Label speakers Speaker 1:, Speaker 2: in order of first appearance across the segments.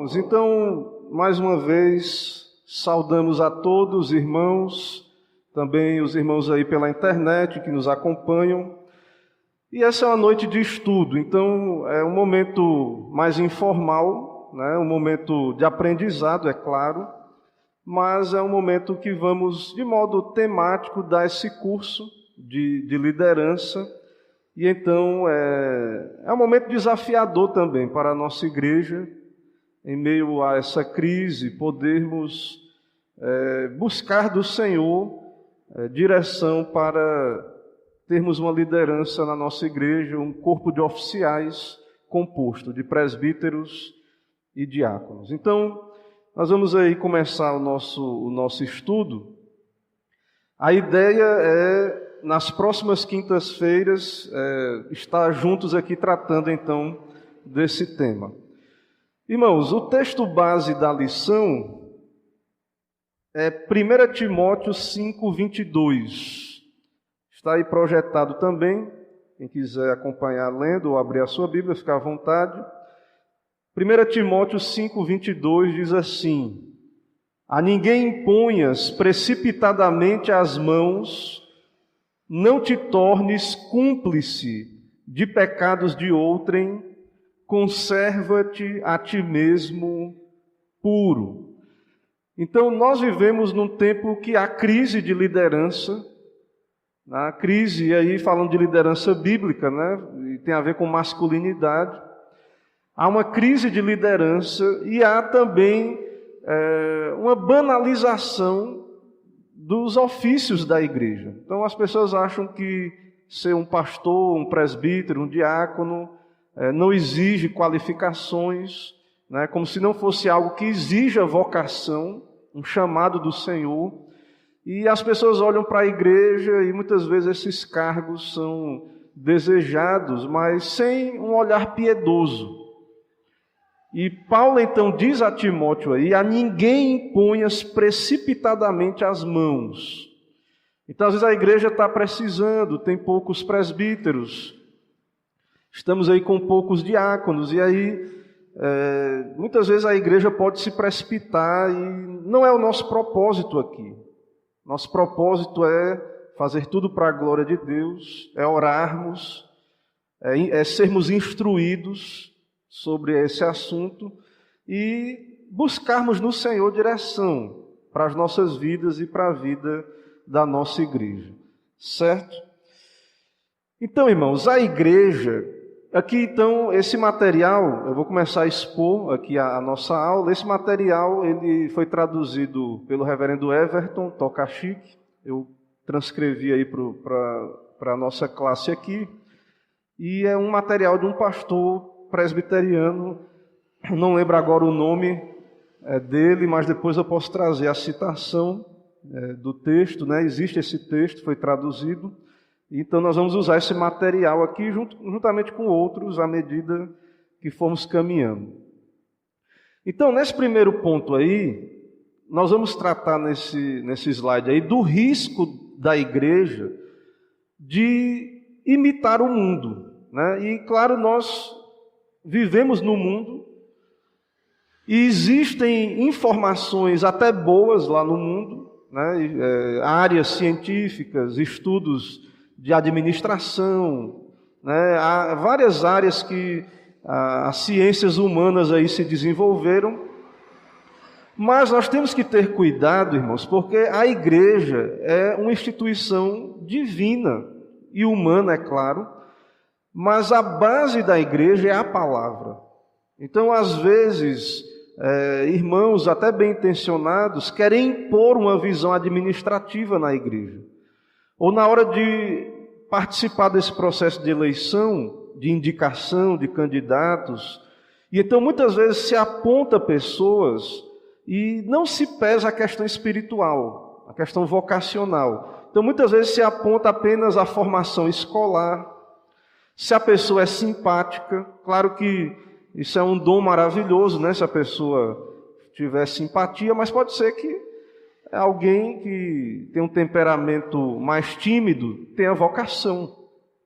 Speaker 1: irmãos, então, mais uma vez, saudamos a todos os irmãos, também os irmãos aí pela internet que nos acompanham. E essa é uma noite de estudo, então é um momento mais informal, né? Um momento de aprendizado, é claro, mas é um momento que vamos, de modo temático, dar esse curso de liderança. E então é um momento desafiador também para a nossa igreja, em meio a essa crise, podermos buscar do Senhor direção para termos uma liderança na nossa igreja, um corpo de oficiais composto de presbíteros e diáconos. Então, nós vamos aí começar o nosso estudo. A ideia é, nas próximas quintas-feiras, estar juntos aqui tratando então desse tema. Irmãos, o texto base da lição é 1 Timóteo 5:22. Está aí projetado também, quem quiser acompanhar lendo ou abrir a sua Bíblia, fica à vontade. 1 Timóteo 5:22 diz assim: a ninguém imponhas precipitadamente as mãos, não te tornes cúmplice de pecados de outrem, conserva-te a ti mesmo puro. Então, nós vivemos num tempo que há crise de liderança, a crise, e aí falando de liderança bíblica, né? E tem a ver com masculinidade. Há uma crise de liderança e há também uma banalização dos ofícios da igreja. Então as pessoas acham que ser um pastor, um presbítero, um diácono, não exige qualificações, né? Como se não fosse algo que exija vocação, um chamado do Senhor. E as pessoas olham para a igreja e muitas vezes esses cargos são desejados, mas sem um olhar piedoso. E Paulo então diz a Timóteo aí: a ninguém imponhas precipitadamente as mãos. Então às vezes a igreja está precisando, tem poucos presbíteros, estamos aí com poucos diáconos, e aí muitas vezes a igreja pode se precipitar, e não é o nosso propósito aqui. Nosso propósito é fazer tudo para a glória de Deus, é orarmos, é sermos instruídos sobre esse assunto e buscarmos no Senhor direção para as nossas vidas e para a vida da nossa igreja, certo? Então, irmãos, a igreja, aqui então, esse material, eu vou começar a expor aqui a nossa aula. Esse material, ele foi traduzido pelo reverendo Everton Tokachique, eu transcrevi aí para a nossa classe aqui, e é um material de um pastor presbiteriano, não lembro agora o nome dele, mas depois eu posso trazer a citação do texto, né? Existe esse texto, foi traduzido, então nós vamos usar esse material aqui juntamente com outros à medida que formos caminhando. Então, nesse primeiro ponto aí, nós vamos tratar nesse slide aí do risco da igreja de imitar o mundo, né? E claro, nós vivemos no mundo e existem informações até boas lá no mundo, né? Áreas científicas, estudos de administração, né? Há várias áreas que as ciências humanas aí se desenvolveram, mas nós temos que ter cuidado, irmãos, porque a igreja é uma instituição divina e humana, é claro, mas a base da igreja é a palavra. Então, às vezes, irmãos até bem intencionados querem impor uma visão administrativa na igreja. Ou na hora de participar desse processo de eleição, de indicação de candidatos, e então muitas vezes se aponta pessoas e não se pesa a questão espiritual, a questão vocacional. Então muitas vezes se aponta apenas a formação escolar, se a pessoa é simpática. Claro que isso é um dom maravilhoso, né? Se a pessoa tiver simpatia, mas pode ser que alguém que tem um temperamento mais tímido tenha vocação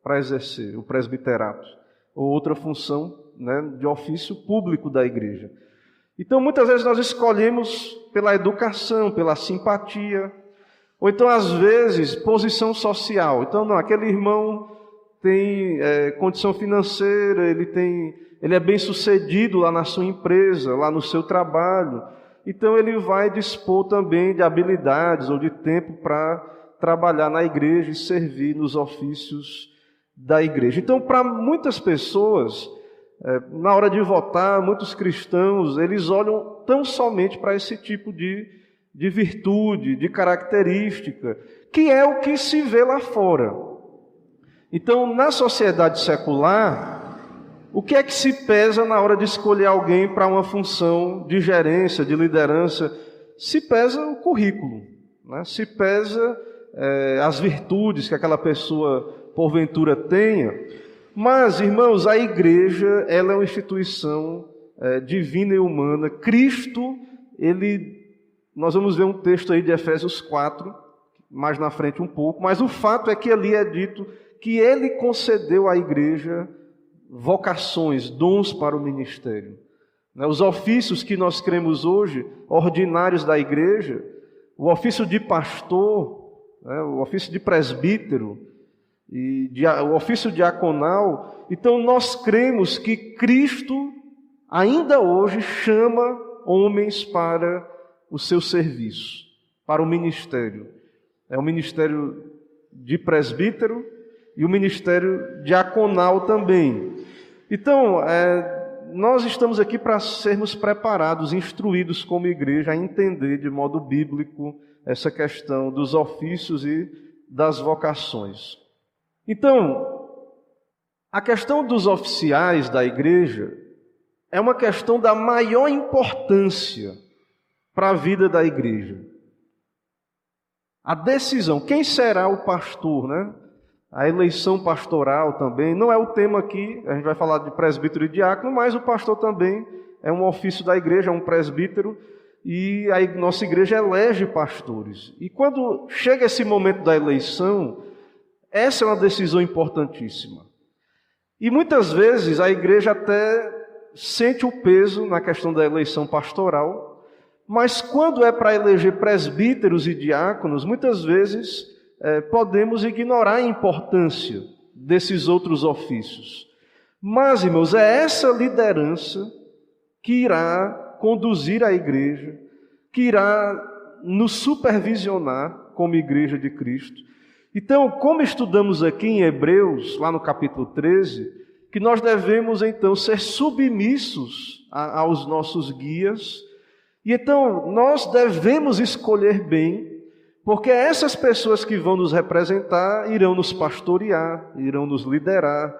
Speaker 1: para exercer o presbiterato ou outra função, né, de ofício público da igreja. Então, muitas vezes nós escolhemos pela educação, pela simpatia, ou então, às vezes, posição social. Então, não, aquele irmão tem condição financeira, ele é bem-sucedido lá na sua empresa, lá no seu trabalho. Então, ele vai dispor também de habilidades ou de tempo para trabalhar na igreja e servir nos ofícios da igreja. Então, para muitas pessoas, na hora de votar, muitos cristãos, eles olham tão somente para esse tipo de virtude, de característica, que é o que se vê lá fora. Então, na sociedade secular, o que é que se pesa na hora de escolher alguém para uma função de gerência, de liderança? Se pesa o currículo, né? Se pesa as virtudes que aquela pessoa, porventura, tenha. Mas, irmãos, a igreja, ela é uma instituição divina e humana. Cristo, nós vamos ver um texto aí de Efésios 4, mais na frente um pouco, mas o fato é que ali é dito que ele concedeu à igreja vocações, dons para o ministério. Os ofícios que nós cremos hoje, ordinários da igreja, o ofício de pastor, o ofício de presbítero, o ofício diaconal. Então nós cremos que Cristo ainda hoje chama homens para o seu serviço, para o ministério. É o ministério de presbítero e o ministério diaconal também. Então, nós estamos aqui para sermos preparados, instruídos como igreja a entender de modo bíblico essa questão dos ofícios e das vocações. Então, a questão dos oficiais da igreja é uma questão da maior importância para a vida da igreja. A decisão, quem será o pastor, né? A eleição pastoral também, não é o tema aqui, a gente vai falar de presbítero e diácono, mas o pastor também é um ofício da igreja, é um presbítero, e a nossa igreja elege pastores. E quando chega esse momento da eleição, essa é uma decisão importantíssima. E muitas vezes a igreja até sente o peso na questão da eleição pastoral, mas quando é para eleger presbíteros e diáconos, muitas vezes podemos ignorar a importância desses outros ofícios. Mas, irmãos, é essa liderança que irá conduzir a igreja, que irá nos supervisionar como igreja de Cristo. Então, como estudamos aqui em Hebreus, lá no capítulo 13, que nós devemos então ser submissos aos nossos guias, e então nós devemos escolher bem, porque essas pessoas que vão nos representar irão nos pastorear, irão nos liderar.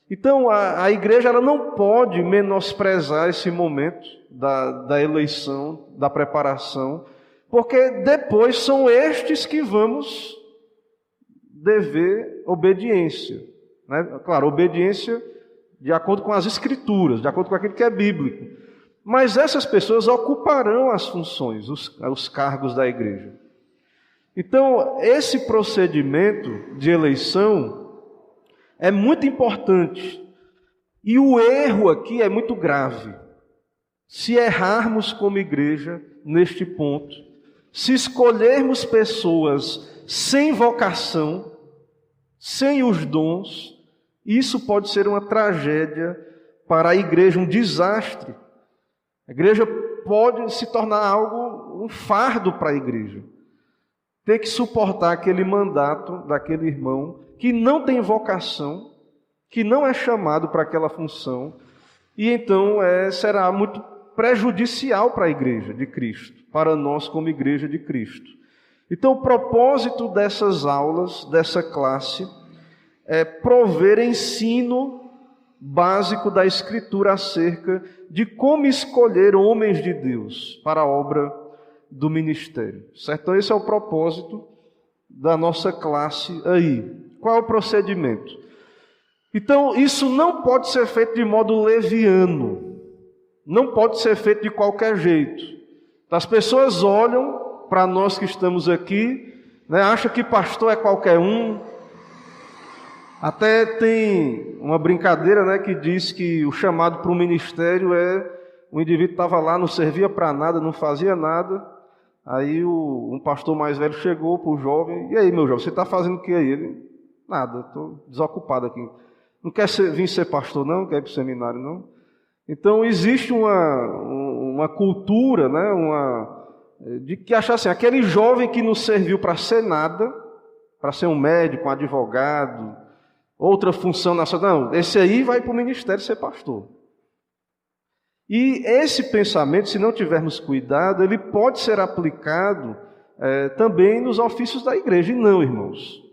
Speaker 1: Então a igreja ela não pode menosprezar esse momento da eleição, da preparação, porque depois são estes que vamos dever obediência, né? Claro, obediência de acordo com as Escrituras, de acordo com aquilo que é bíblico. Mas essas pessoas ocuparão as funções, os cargos da igreja. Então, esse procedimento de eleição é muito importante. E o erro aqui é muito grave. Se errarmos como igreja neste ponto, se escolhermos pessoas sem vocação, sem os dons, isso pode ser uma tragédia para a igreja, um desastre. A igreja pode se tornar algo, um fardo para a igreja. Ter que suportar aquele mandato daquele irmão que não tem vocação, que não é chamado para aquela função, e então será muito prejudicial para a igreja de Cristo, para nós como igreja de Cristo. Então o propósito dessas aulas, dessa classe, é prover ensino básico da Escritura acerca de como escolher homens de Deus para a obra do ministério. Certo? Então esse é o propósito da nossa classe aí. Qual é o procedimento? Então isso não pode ser feito de modo leviano, não pode ser feito de qualquer jeito. As pessoas olham para nós que estamos aqui, né, acham que pastor é qualquer um. Até tem uma brincadeira, né, que diz que o chamado para o ministério é o indivíduo estava lá, não servia para nada, não fazia nada. Aí um pastor mais velho chegou para o jovem: e aí, meu jovem, você está fazendo o que aí? Ele: nada, estou desocupado aqui. Não quer vir ser pastor não? Não quer ir para o seminário não? Então existe uma cultura, né, de que achar assim, aquele jovem que não serviu para ser nada, para ser um médico, um advogado, outra função nacional, não, esse aí vai para o ministério ser pastor. E esse pensamento, se não tivermos cuidado, ele pode ser aplicado também nos ofícios da igreja. E não, irmãos.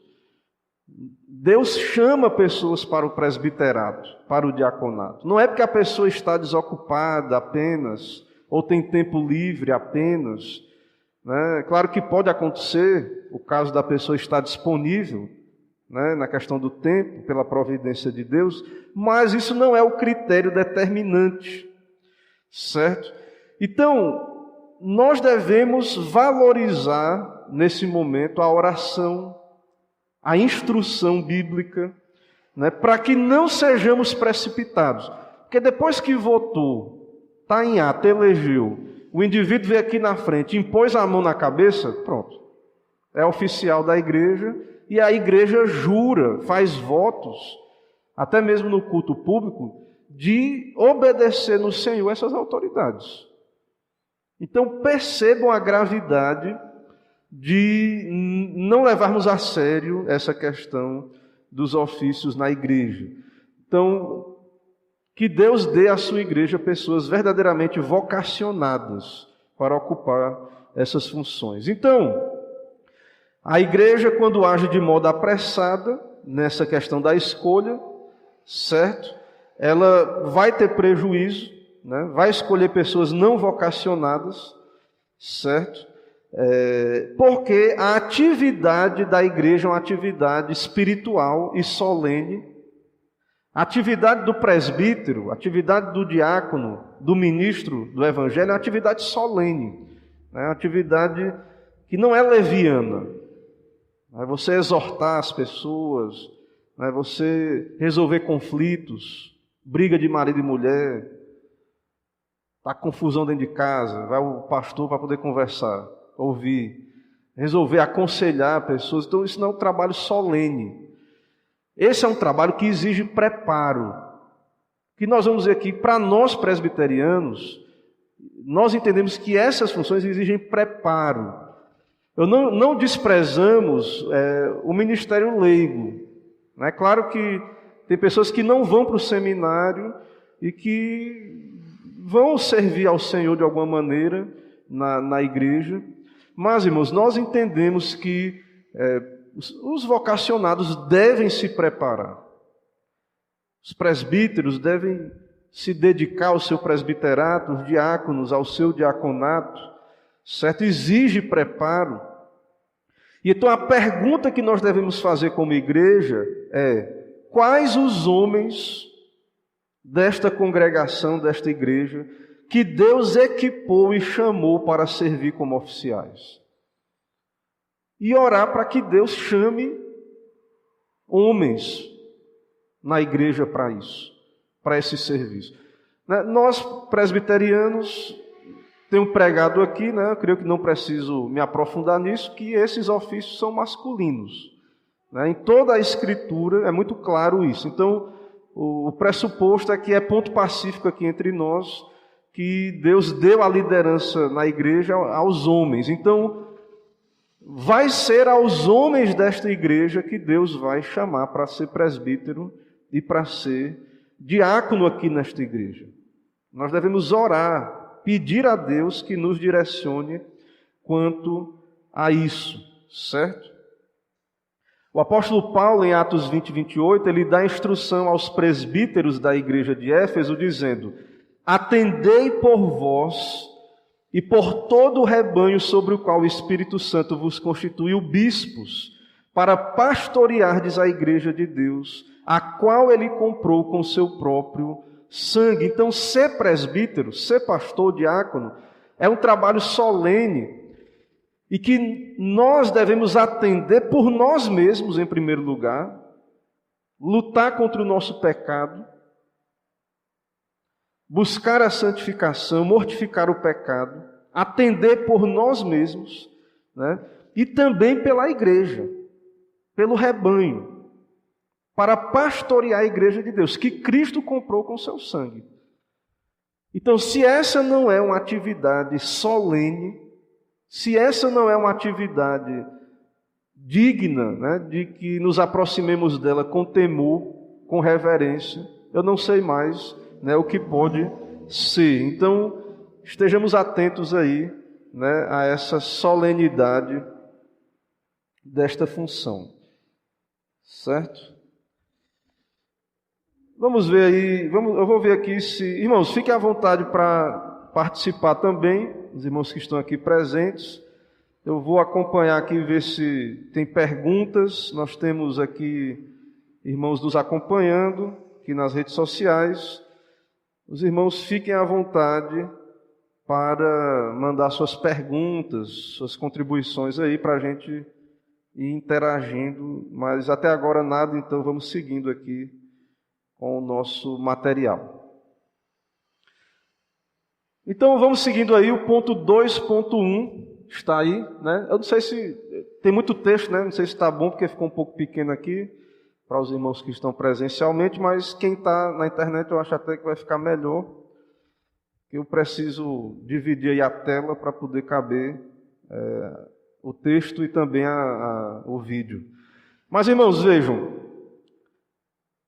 Speaker 1: Deus chama pessoas para o presbiterato, para o diaconato. Não é porque a pessoa está desocupada apenas, ou tem tempo livre apenas. Né? Claro que pode acontecer o caso da pessoa estar disponível, né, na questão do tempo, pela providência de Deus, mas isso não é o critério determinante. Certo? Então, nós devemos valorizar nesse momento a oração, a instrução bíblica, né, para que não sejamos precipitados. Porque depois que votou, está em ato, elegeu, o indivíduo veio aqui na frente, impôs a mão na cabeça, pronto. É oficial da igreja e a igreja jura, faz votos, até mesmo no culto público, de obedecer no Senhor essas autoridades. Então percebam a gravidade de não levarmos a sério essa questão dos ofícios na igreja. Então, que Deus dê à sua igreja pessoas verdadeiramente vocacionadas para ocupar essas funções. Então, a igreja, quando age de modo apressada nessa questão da escolha, certo? Ela vai ter prejuízo, né? Vai escolher pessoas não vocacionadas, certo? Porque a atividade da igreja é uma atividade espiritual e solene. A atividade do presbítero, a atividade do diácono, do ministro do evangelho é uma atividade solene, né? Uma atividade que não é leviana. É você exortar as pessoas, é você resolver conflitos, briga de marido e mulher, está confusão dentro de casa, vai o pastor para poder conversar, ouvir, resolver aconselhar pessoas. Então isso não é um trabalho solene. Esse é um trabalho que exige preparo. Que nós vamos dizer aqui, para nós presbiterianos, nós entendemos que essas funções exigem preparo. Não desprezamos o ministério leigo. É claro que tem pessoas que não vão para o seminário e que vão servir ao Senhor de alguma maneira na igreja. Mas, irmãos, nós entendemos que os vocacionados devem se preparar. Os presbíteros devem se dedicar ao seu presbiterato, os diáconos ao seu diaconato, certo? Exige preparo. E então a pergunta que nós devemos fazer como igreja é: quais os homens desta congregação, desta igreja, que Deus equipou e chamou para servir como oficiais? E orar para que Deus chame homens na igreja para isso, para esse serviço. Nós, presbiterianos, tenho pregado aqui, né, eu creio que não preciso me aprofundar nisso, que esses ofícios são masculinos. Em toda a Escritura é muito claro isso. Então, o pressuposto é que é ponto pacífico aqui entre nós, que Deus deu a liderança na igreja aos homens. Então, vai ser aos homens desta igreja que Deus vai chamar para ser presbítero e para ser diácono aqui nesta igreja. Nós devemos orar, pedir a Deus que nos direcione quanto a isso, certo? O apóstolo Paulo, em Atos 20, 28, ele dá instrução aos presbíteros da igreja de Éfeso, dizendo: atendei por vós e por todo o rebanho sobre o qual o Espírito Santo vos constituiu bispos, para pastoreardes a igreja de Deus, a qual ele comprou com seu próprio sangue. Então, ser presbítero, ser pastor, diácono, é um trabalho solene, e que nós devemos atender por nós mesmos, em primeiro lugar, lutar contra o nosso pecado, buscar a santificação, mortificar o pecado, atender por nós mesmos, né? E também pela igreja, pelo rebanho, para pastorear a igreja de Deus, que Cristo comprou com seu sangue. Então, se essa não é uma atividade solene, se essa não é uma atividade digna, né, de que nos aproximemos dela com temor, com reverência, eu não sei mais, né, o que pode ser. Então, estejamos atentos aí, né, a essa solenidade desta função, certo? Vamos ver aí, eu vou ver aqui se... Irmãos, fiquem à vontade para participar também, os irmãos que estão aqui presentes. Eu vou acompanhar aqui, ver se tem perguntas. Nós temos aqui irmãos nos acompanhando, aqui nas redes sociais. Os irmãos fiquem à vontade para mandar suas perguntas, suas contribuições aí para a gente ir interagindo. Mas até agora nada, então vamos seguindo aqui com o nosso material. Então vamos seguindo aí o ponto 2.1, está aí, né? Eu não sei se tem muito texto, né? Não sei se está bom porque ficou um pouco pequeno aqui para os irmãos que estão presencialmente, mas quem está na internet eu acho até que vai ficar melhor. Eu preciso dividir aí a tela para poder caber o texto e também o vídeo. Mas irmãos, vejam,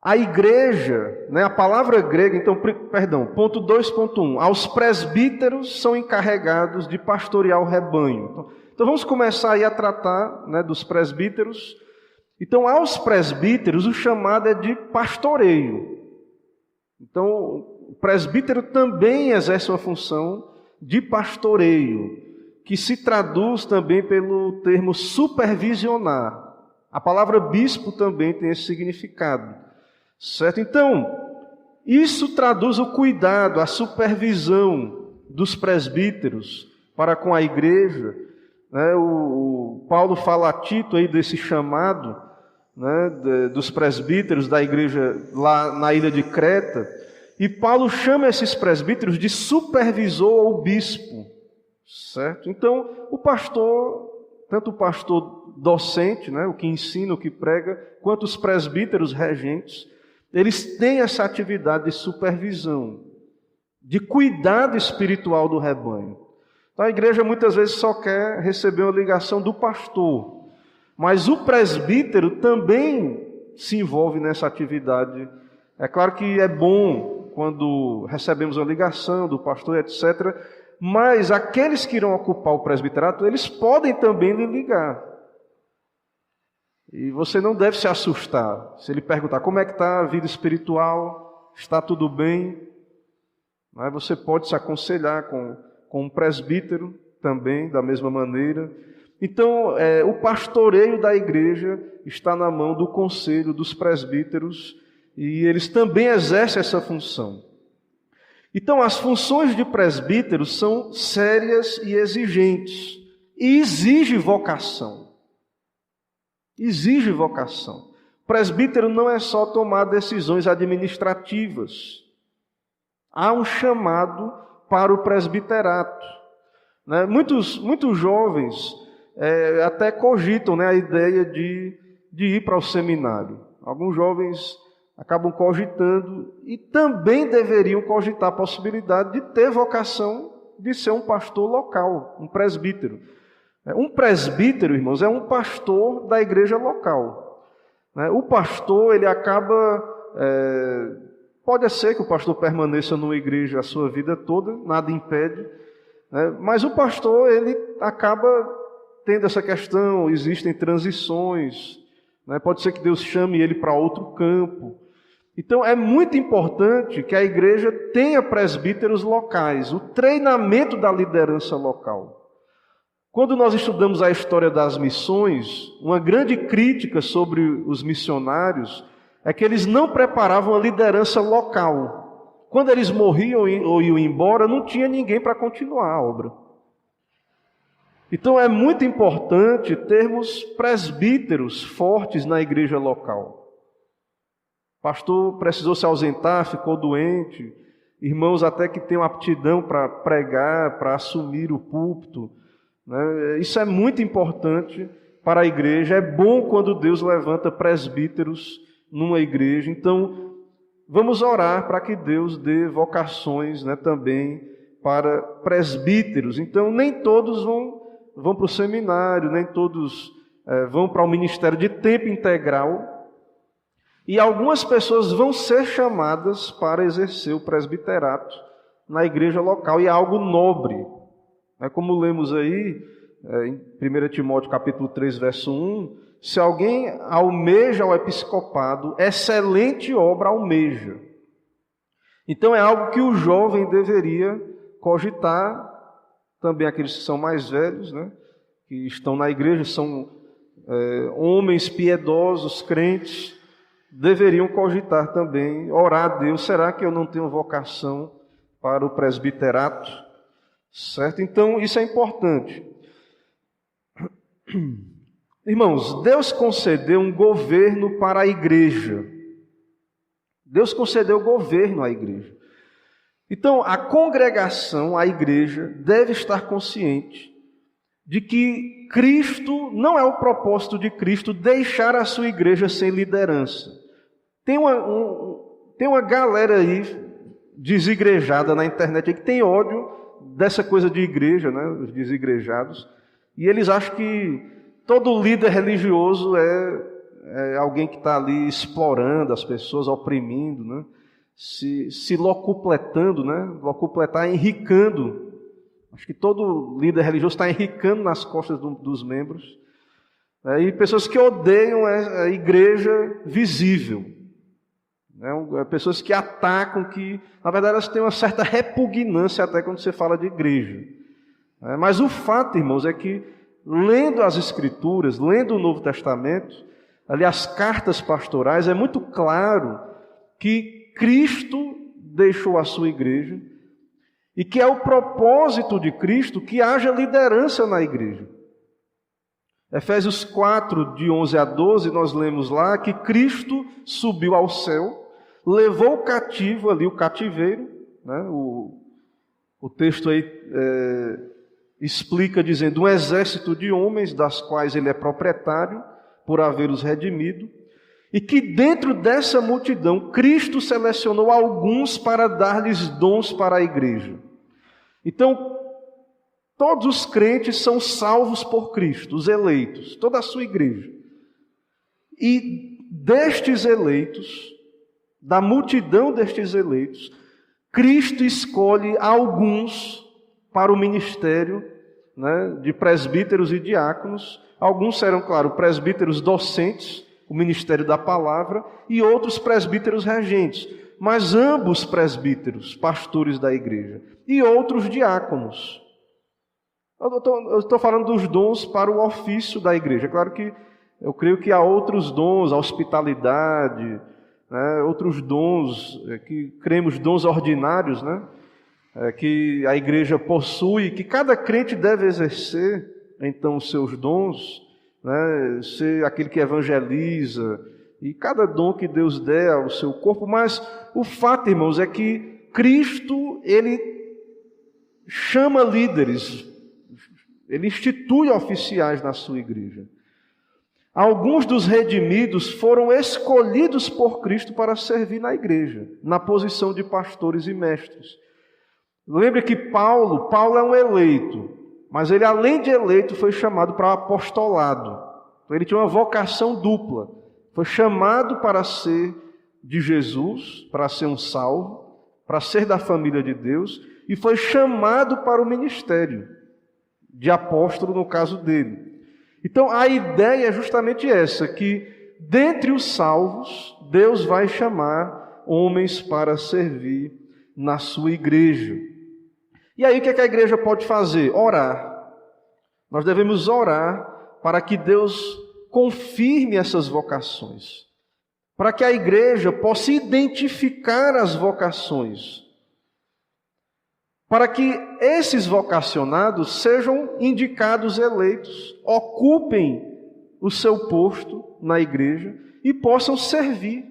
Speaker 1: a igreja, né, a palavra grega, então, perdão, ponto 2.1, aos presbíteros são encarregados de pastorear o rebanho. Então vamos começar aí a tratar, né, dos presbíteros. Então, aos presbíteros, o chamado é de pastoreio. Então, o presbítero também exerce uma função de pastoreio, que se traduz também pelo termo supervisionar. A palavra bispo também tem esse significado. Certo? Então, isso traduz o cuidado, a supervisão dos presbíteros para com a igreja. Né? O Paulo fala a Tito aí desse chamado, né, dos presbíteros da igreja lá na ilha de Creta, e Paulo chama esses presbíteros de supervisor ou bispo. Certo? Então, o pastor, tanto o pastor docente, né, o que ensina, o que prega, quanto os presbíteros regentes, eles têm essa atividade de supervisão, de cuidado espiritual do rebanho. Então a igreja muitas vezes só quer receber uma ligação do pastor, mas o presbítero também se envolve nessa atividade. É claro que é bom quando recebemos uma ligação do pastor, etc., mas aqueles que irão ocupar o presbiterato, eles podem também lhe ligar. E você não deve se assustar se ele perguntar como é que está a vida espiritual, está tudo bem. Mas você pode se aconselhar com um presbítero também, da mesma maneira. Então, o pastoreio da igreja está na mão do conselho dos presbíteros e eles também exercem essa função. Então, as funções de presbíteros são sérias e exigentes e exigem vocação. Exige vocação. Presbítero não é só tomar decisões administrativas. Há um chamado para o presbiterato. Né? Muitos jovens até cogitam, né, a ideia de ir para o seminário. Alguns jovens acabam cogitando e também deveriam cogitar a possibilidade de ter vocação de ser um pastor local, um presbítero. Um presbítero, irmãos, é um pastor da igreja local. O pastor, ele acaba... pode ser que o pastor permaneça numa igreja a sua vida toda, nada impede, mas o pastor, ele acaba tendo essa questão, existem transições, pode ser que Deus chame ele para outro campo. Então, é muito importante que a igreja tenha presbíteros locais, o treinamento da liderança local. Quando nós estudamos a história das missões, uma grande crítica sobre os missionários é que eles não preparavam a liderança local. Quando eles morriam ou iam embora, não tinha ninguém para continuar a obra. Então é muito importante termos presbíteros fortes na igreja local. O pastor precisou se ausentar, ficou doente, irmãos até que tenham aptidão para pregar, para assumir o púlpito, né? Isso é muito importante para a igreja. É bom quando Deus levanta presbíteros numa igreja. Então, vamos orar para que Deus dê vocações, né, também para presbíteros. Então, nem todos vão para o seminário, nem todos vão para o ministério de tempo integral. E algumas pessoas vão ser chamadas para exercer o presbiterato na igreja local, e é algo nobre. Como lemos aí em 1 Timóteo capítulo 3, verso 1, se alguém almeja o episcopado, excelente obra almeja. Então é algo que o jovem deveria cogitar, também aqueles que são mais velhos, né, que estão na igreja, são homens piedosos, crentes, deveriam cogitar também, orar a Deus: será que eu não tenho vocação para o presbiterato? Certo? Então, isso é importante. Irmãos, Deus concedeu um governo para a igreja. Deus concedeu governo à igreja. Então, a congregação, a igreja, deve estar consciente de que Cristo, não é o propósito de Cristo deixar a sua igreja sem liderança. Tem uma galera aí desigrejada na internet aí que tem ódio dessa coisa de igreja, né, os desigrejados, e eles acham que todo líder religioso é alguém que está ali explorando as pessoas, oprimindo, né, se locupletando, né, locupletar, enricando. Acho que todo líder religioso está enricando nas costas dos membros. E pessoas que odeiam a igreja visível. Pessoas que atacam, que na verdade elas têm uma certa repugnância até quando você fala de igreja. Mas o fato, irmãos, é que lendo as Escrituras, lendo o Novo Testamento, ali as cartas pastorais, é muito claro que Cristo deixou a sua igreja e que é o propósito de Cristo que haja liderança na igreja. Efésios 4, de 11 a 12, nós lemos lá que Cristo subiu ao céu, levou o cativo ali, o cativeiro, né? O texto aí explica dizendo: um exército de homens, das quais ele é proprietário, por haver-os redimido, e que dentro dessa multidão Cristo selecionou alguns para dar-lhes dons para a igreja. Então, todos os crentes são salvos por Cristo, os eleitos, toda a sua igreja. E destes eleitos, da multidão destes eleitos, Cristo escolhe alguns para o ministério, né, de presbíteros e diáconos. Alguns serão, claro, presbíteros docentes, o ministério da palavra, e outros presbíteros regentes, mas ambos presbíteros, pastores da igreja, e outros diáconos. Eu estou falando dos dons para o ofício da igreja. Claro que eu creio que há outros dons, a hospitalidade, né, outros dons, que cremos dons ordinários, né, que a igreja possui, que cada crente deve exercer, então, os seus dons, né, ser aquele que evangeliza, e cada dom que Deus der ao seu corpo. Mas o fato, irmãos, é que Cristo, ele chama líderes, ele institui oficiais na sua igreja. Alguns dos redimidos foram escolhidos por Cristo para servir na igreja, na posição de pastores e mestres. Lembre que Paulo é um eleito, mas ele, além de eleito, foi chamado para o apostolado. Então ele tinha uma vocação dupla. Foi chamado para ser de Jesus, para ser um salvo, para ser da família de Deus, e foi chamado para o ministério de apóstolo, no caso dele. Então a ideia é justamente essa, que dentre os salvos, Deus vai chamar homens para servir na sua igreja. E aí o que a igreja pode fazer? Orar. Nós devemos orar para que Deus confirme essas vocações, para que a igreja possa identificar as vocações, para que esses vocacionados sejam indicados eleitos, ocupem o seu posto na igreja e possam servir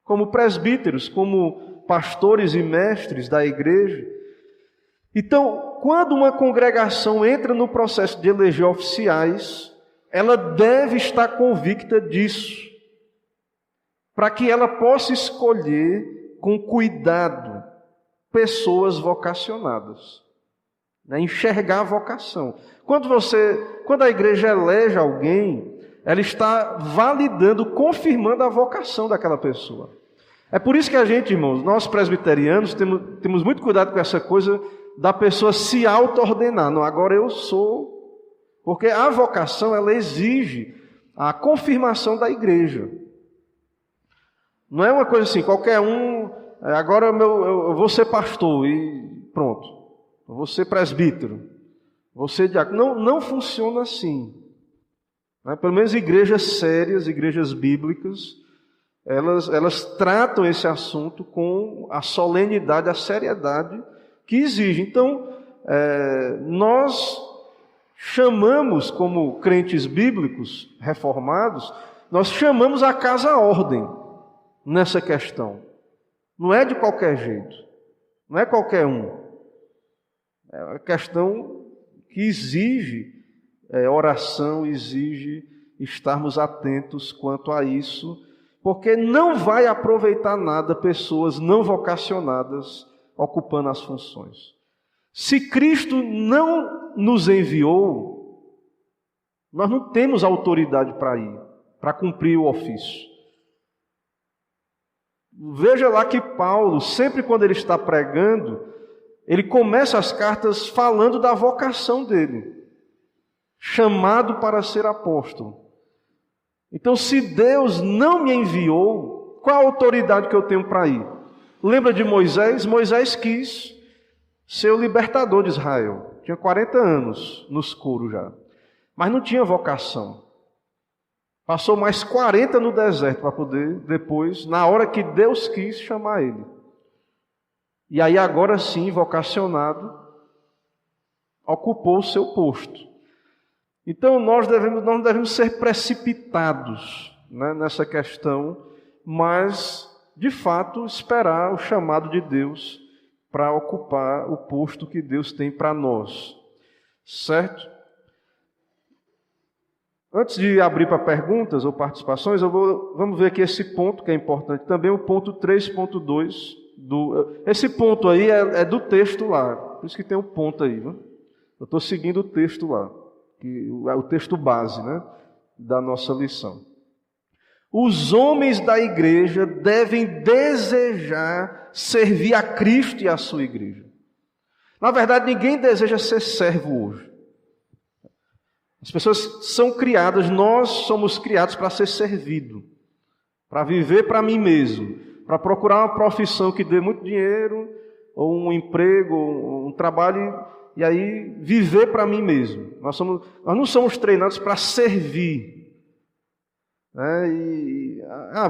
Speaker 1: como presbíteros, como pastores e mestres da igreja. Então, quando uma congregação entra no processo de eleger oficiais, ela deve estar convicta disso, para que ela possa escolher com cuidado pessoas vocacionadas, né? Enxergar a vocação. Quando a igreja elege alguém, ela está validando, confirmando a vocação daquela pessoa. É por isso que a gente, irmãos, nós presbiterianos, temos muito cuidado com essa coisa da pessoa se auto-ordenar. Não, agora eu sou... Porque a vocação, ela exige a confirmação da igreja. Não é uma coisa assim, qualquer um... Agora eu vou ser pastor e pronto. Eu vou ser presbítero. Vou ser diácono. Não funciona assim. Né? Pelo menos igrejas sérias, igrejas bíblicas, elas tratam esse assunto com a solenidade, a seriedade que exige. Então, nós chamamos, como crentes bíblicos reformados, nós chamamos a casa à ordem nessa questão. Não é de qualquer jeito, não é qualquer um. É uma questão que exige oração, exige estarmos atentos quanto a isso, porque não vai aproveitar nada pessoas não vocacionadas ocupando as funções. Se Cristo não nos enviou, nós não temos autoridade para ir, para cumprir o ofício. Veja lá que Paulo, sempre quando ele está pregando, ele começa as cartas falando da vocação dele, chamado para ser apóstolo. Então, se Deus não me enviou, qual a autoridade que eu tenho para ir? Lembra de Moisés? Moisés quis ser o libertador de Israel. Tinha 40 anos no escuro já, mas não tinha vocação. Passou mais 40 no deserto para poder, depois, na hora que Deus quis, chamar ele. E aí agora sim, vocacionado, ocupou o seu posto. Então nós não devemos ser precipitados, né, nessa questão, mas de fato esperar o chamado de Deus para ocupar o posto que Deus tem para nós. Certo? Antes de abrir para perguntas ou participações, vamos ver aqui esse ponto que é importante. Também o ponto 3.2. Esse ponto aí é do texto lá. Por isso que tem um ponto aí. Né? Eu estou seguindo o texto lá. Que é o texto base, né, da nossa lição. Os homens da igreja devem desejar servir a Cristo e a sua igreja. Na verdade, ninguém deseja ser servo hoje. As pessoas são criadas, nós somos criados para ser servido, para viver para mim mesmo, para procurar uma profissão que dê muito dinheiro, ou um emprego, ou um trabalho, e aí viver para mim mesmo. Nós não somos treinados para servir.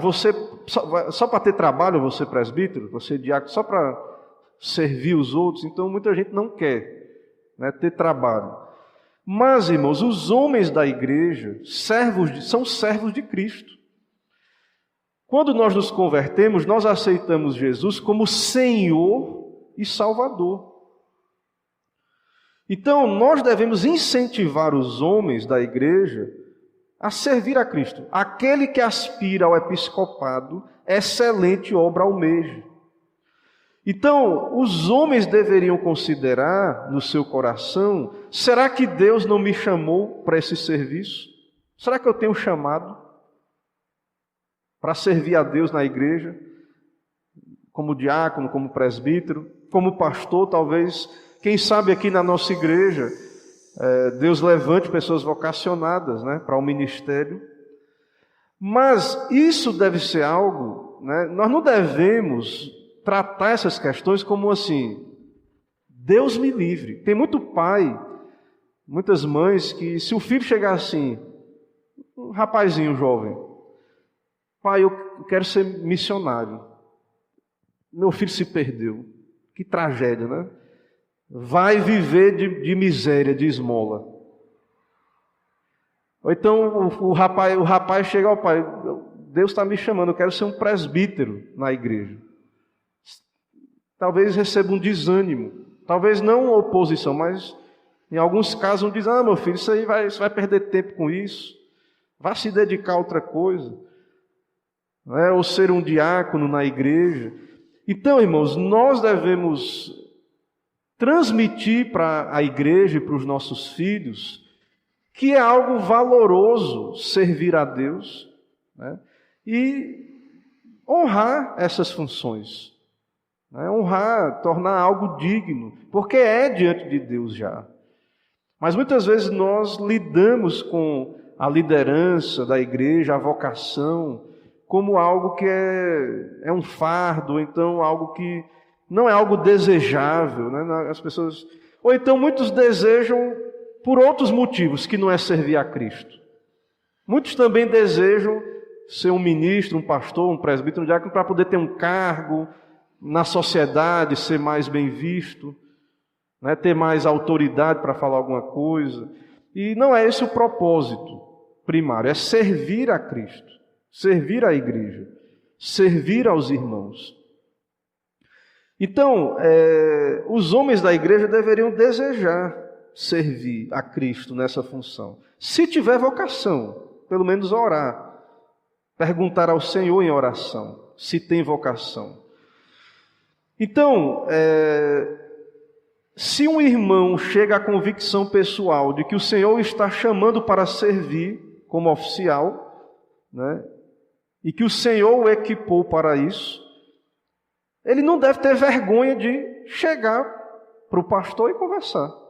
Speaker 1: Você só para ter trabalho, você presbítero, você diácono, só para servir os outros. Então muita gente não quer, né, ter trabalho. Mas, irmãos, os homens da igreja são servos de Cristo. Quando nós nos convertemos, nós aceitamos Jesus como Senhor e Salvador. Então, nós devemos incentivar os homens da igreja a servir a Cristo. Aquele que aspira ao episcopado, excelente obra almeja. Então, os homens deveriam considerar no seu coração: será que Deus não me chamou para esse serviço? Será que eu tenho chamado para servir a Deus na igreja? Como diácono, como presbítero, como pastor, talvez. Quem sabe aqui na nossa igreja, Deus levante pessoas vocacionadas, né, para o ministério. Mas isso deve ser algo, né, nós não devemos tratar essas questões como assim, Deus me livre. Tem muito pai, muitas mães que, se o filho chegar assim, um rapazinho jovem, pai, eu quero ser missionário, meu filho se perdeu, que tragédia, né? Vai viver de miséria, de esmola. Ou então o rapaz chega ao pai: Deus está me chamando, eu quero ser um presbítero na igreja. talvez receba um desânimo, talvez não oposição, mas em alguns casos diz, meu filho, você vai perder tempo com isso, vá se dedicar a outra coisa, né? Ou ser um diácono na igreja. Então, irmãos, nós devemos transmitir para a igreja e para os nossos filhos que é algo valoroso servir a Deus, né? E honrar essas funções, né? Honrar, tornar algo digno, porque é diante de Deus já. Mas muitas vezes nós lidamos com a liderança da igreja, a vocação, como algo que é um fardo, ou então algo que não é algo desejável, né? As pessoas, ou então muitos desejam por outros motivos, que não é servir a Cristo. Muitos também desejam ser um ministro, um pastor, um presbítero, um diácono, para poder ter um cargo na sociedade, ser mais bem visto, né? Ter mais autoridade para falar alguma coisa. E não é esse o propósito primário, é servir a Cristo, servir a igreja, servir aos irmãos. Então, os homens da igreja deveriam desejar servir a Cristo nessa função. Se tiver vocação, pelo menos orar, perguntar ao Senhor em oração, se tem vocação. Então, se um irmão chega à convicção pessoal de que o Senhor está chamando para servir como oficial, né, e que o Senhor o equipou para isso, ele não deve ter vergonha de chegar para o pastor e conversar.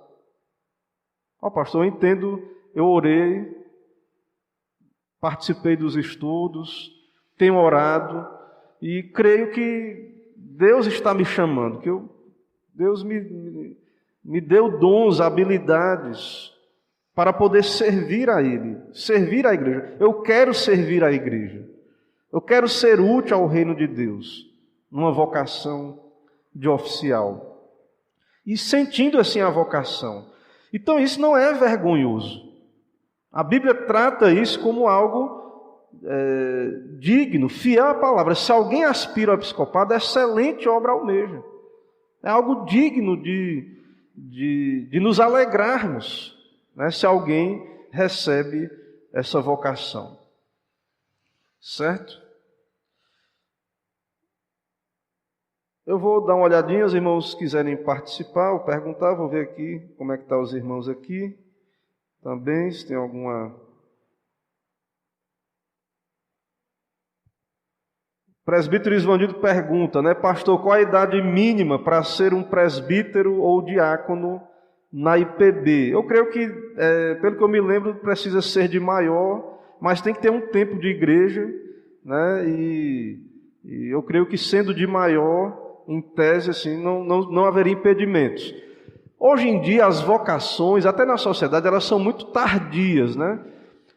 Speaker 1: Pastor, eu entendo, eu orei, participei dos estudos, tenho orado e creio que Deus está me chamando, que Deus me deu dons, habilidades para poder servir a Ele, servir a igreja. Eu quero servir a igreja. Eu quero ser útil ao reino de Deus, numa vocação de oficial. E sentindo assim a vocação. Então isso não é vergonhoso. A Bíblia trata isso como algo digno, fiel à palavra. Se alguém aspira ao episcopado, excelente obra almeja. É algo digno de nos alegrarmos, né, se alguém recebe essa vocação. Certo? Eu vou dar uma olhadinha, os irmãos quiserem participar ou perguntar, vou ver aqui como é que estão os irmãos aqui. Também, se tem alguma... O presbítero Isvanildo pergunta, né, pastor, qual a idade mínima para ser um presbítero ou diácono na IPB? Eu creio que, pelo que eu me lembro, precisa ser de maior, mas tem que ter um tempo de igreja, né, e eu creio que sendo de maior, em tese, assim, não haveria impedimentos. Hoje em dia, as vocações, até na sociedade, elas são muito tardias, né?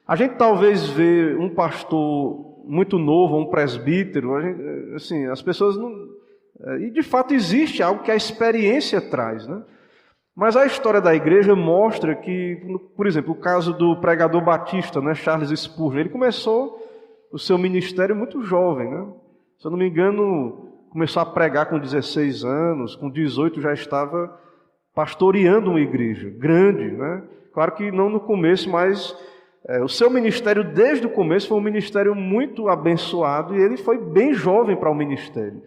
Speaker 1: A gente talvez vê um pastor muito novo, um presbítero, assim, as pessoas não... E de fato existe algo que a experiência traz, né? Mas a história da igreja mostra que, por exemplo, o caso do pregador batista, né, Charles Spurgeon, ele começou o seu ministério muito jovem, né? Se eu não me engano, começou a pregar com 16 anos, com 18 já estava pastoreando uma igreja grande, né? Claro que não no começo, mas o seu ministério desde o começo foi um ministério muito abençoado e ele foi bem jovem para o ministério.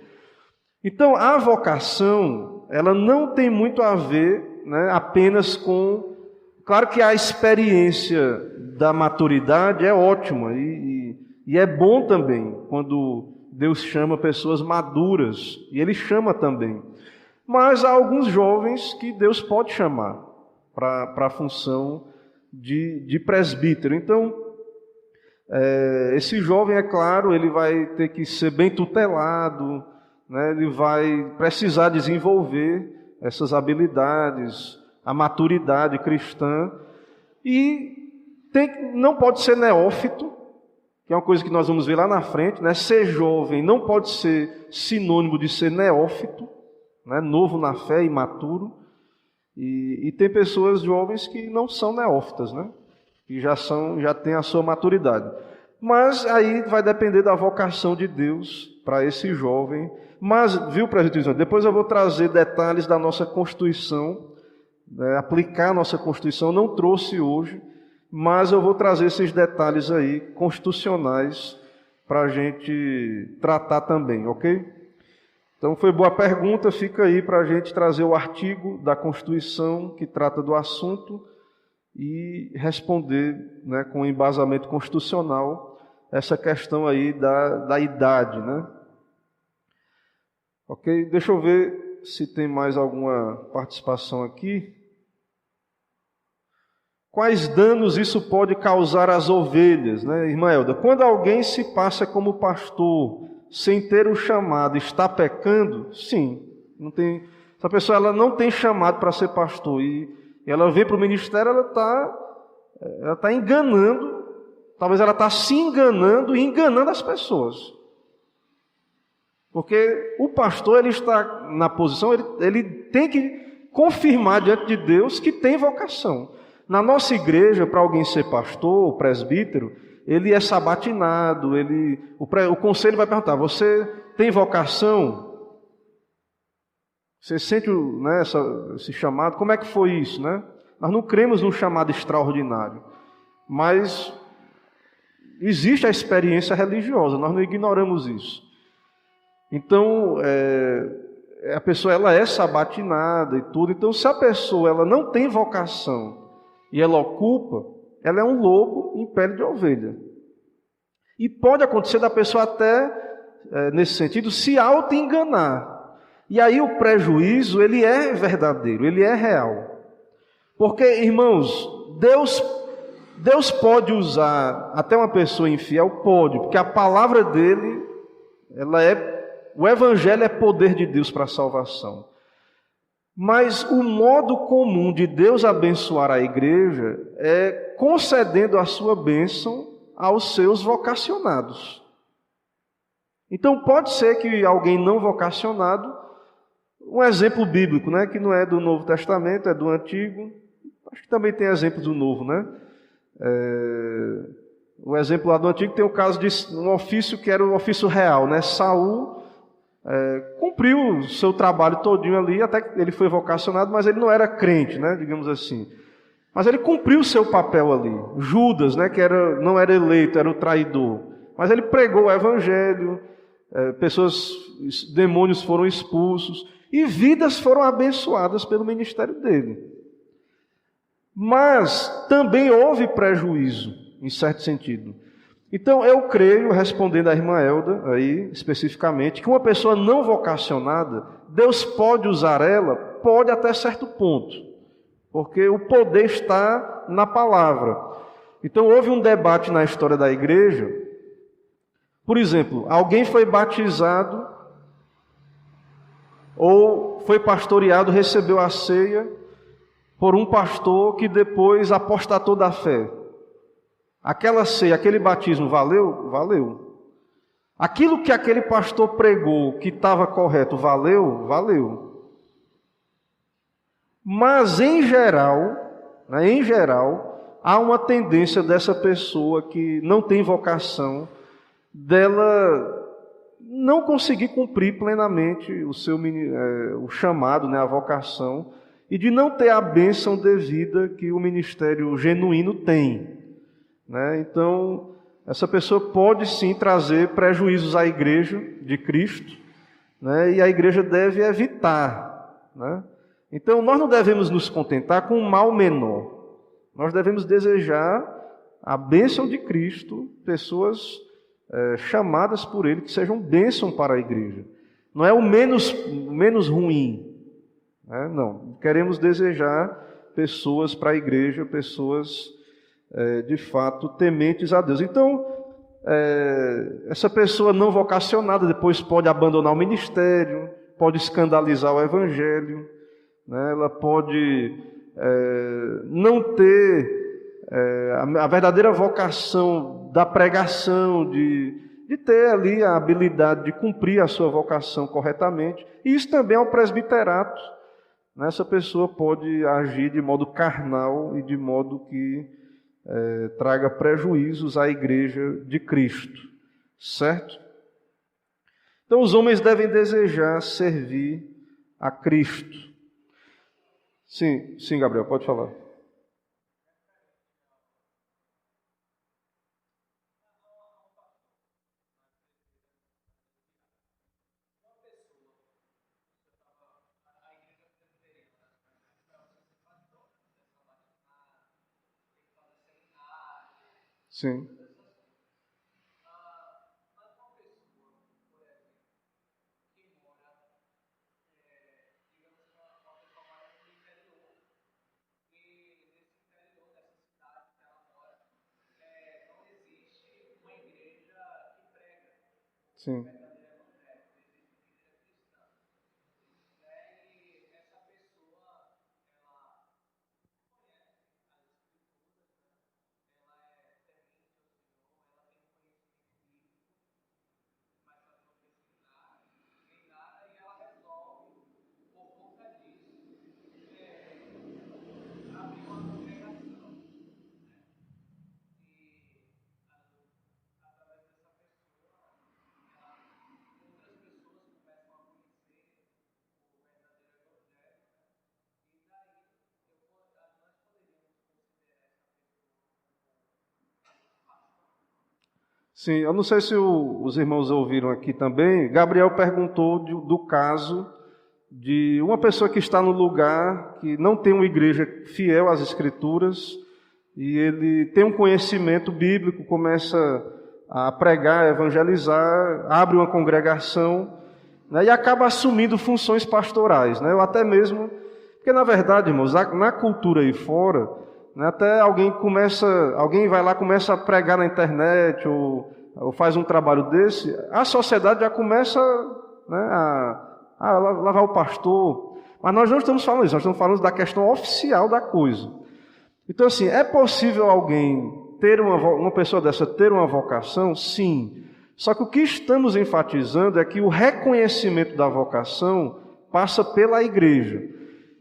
Speaker 1: Então, a vocação, ela não tem muito a ver, né, apenas com... Claro que a experiência da maturidade é ótima e é bom também quando Deus chama pessoas maduras, e Ele chama também. Mas há alguns jovens que Deus pode chamar para a função de presbítero. Então, esse jovem, é claro, ele vai ter que ser bem tutelado, né? Ele vai precisar desenvolver essas habilidades, a maturidade cristã, e não pode ser neófito, que é uma coisa que nós vamos ver lá na frente, né? Ser jovem não pode ser sinônimo de ser neófito, né? Novo na fé, imaturo. E tem pessoas jovens que não são neófitas, né? Que já têm a sua maturidade. Mas aí vai depender da vocação de Deus para esse jovem. Mas, viu, presbítero, depois eu vou trazer detalhes da nossa Constituição, né, aplicar a nossa Constituição, não trouxe hoje, mas eu vou trazer esses detalhes aí, constitucionais, para a gente tratar também, ok? Então foi boa pergunta, fica aí para a gente trazer o artigo da Constituição que trata do assunto e responder, né, com embasamento constitucional essa questão aí da idade, né? Ok? Deixa eu ver se tem mais alguma participação aqui. Quais danos isso pode causar às ovelhas, né, irmã Elda? Quando alguém se passa como pastor sem ter o chamado, está pecando? Sim. Não tem, essa pessoa ela não tem chamado para ser pastor e ela vem para o ministério, ela está enganando, talvez ela está se enganando e enganando as pessoas. Porque o pastor ele está na posição, ele tem que confirmar diante de Deus que tem vocação. Na nossa igreja, para alguém ser pastor ou presbítero, ele é sabatinado, o conselho vai perguntar, você tem vocação? Você sente, né, esse chamado? Como é que foi isso, né? Nós não cremos num chamado extraordinário, mas existe a experiência religiosa, nós não ignoramos isso. Então, a pessoa ela é sabatinada e tudo, então se a pessoa ela não tem vocação e ela ocupa, ela é um lobo em pele de ovelha. E pode acontecer da pessoa até, nesse sentido, se auto-enganar. E aí o prejuízo, ele é verdadeiro, ele é real. Porque, irmãos, Deus pode usar até uma pessoa infiel, pode, porque a palavra dele, o evangelho é poder de Deus para a salvação. Mas o modo comum de Deus abençoar a igreja é concedendo a sua bênção aos seus vocacionados. Então pode ser que alguém não vocacionado, um exemplo bíblico, né, que não é do Novo Testamento, é do Antigo, acho que também tem exemplos do Novo, né? O exemplo lá do Antigo tem o caso de um ofício que era o ofício real, né? Saul cumpriu o seu trabalho todinho ali, até que ele foi vocacionado, mas ele não era crente, né, digamos assim. Mas ele cumpriu o seu papel ali. Judas, né, que não era eleito, era o traidor. Mas ele pregou o evangelho, demônios foram expulsos, e vidas foram abençoadas pelo ministério dele. Mas também houve prejuízo, em certo sentido. Então, eu creio, respondendo à irmã Elda, aí, especificamente, que uma pessoa não vocacionada, Deus pode usar ela, pode até certo ponto, porque o poder está na palavra. Então, houve um debate na história da igreja. Por exemplo, alguém foi batizado, ou foi pastoreado, recebeu a ceia, por um pastor que depois apostatou da fé. Aquela ceia, aquele batismo valeu? Valeu. Aquilo que aquele pastor pregou que estava correto, valeu? Valeu. Mas em geral, há uma tendência dessa pessoa que não tem vocação, dela não conseguir cumprir plenamente o chamado, né, a vocação, e de não ter a bênção devida que o ministério genuíno tem. Né? Então, essa pessoa pode sim trazer prejuízos à igreja de Cristo, né? E a igreja deve evitar. Né? Então, nós não devemos nos contentar com um mal menor. Nós devemos desejar a bênção de Cristo, pessoas chamadas por Ele, que sejam bênção para a igreja. Não é o menos ruim. Né? Não, queremos desejar pessoas para a igreja, pessoas de fato tementes a Deus. Então, essa pessoa não vocacionada depois pode abandonar o ministério, pode escandalizar o evangelho, né? Ela pode não ter a verdadeira vocação da pregação, de ter ali a habilidade de cumprir a sua vocação corretamente. E isso também é um presbiterato. Essa pessoa pode agir de modo carnal e de modo que traga prejuízos à igreja de Cristo, certo? Então os homens devem desejar servir a Cristo. Sim, Gabriel, pode falar. Sim. Sim. Sim, eu não sei se os irmãos ouviram aqui também. Gabriel perguntou do caso de uma pessoa que está no lugar que não tem uma igreja fiel às Escrituras e ele tem um conhecimento bíblico, começa a pregar, a evangelizar, abre uma congregação, né, e acaba assumindo funções pastorais, né, ou até mesmo, porque na verdade, irmãos, na cultura aí fora, né, até alguém vai lá, começa a pregar na internet ou faz um trabalho desse, a sociedade já começa, né, a lavar o pastor. Mas nós não estamos falando isso, nós estamos falando da questão oficial da coisa. Então, assim, é possível alguém uma pessoa dessa ter uma vocação? Sim. Só que o que estamos enfatizando é que o reconhecimento da vocação passa pela igreja.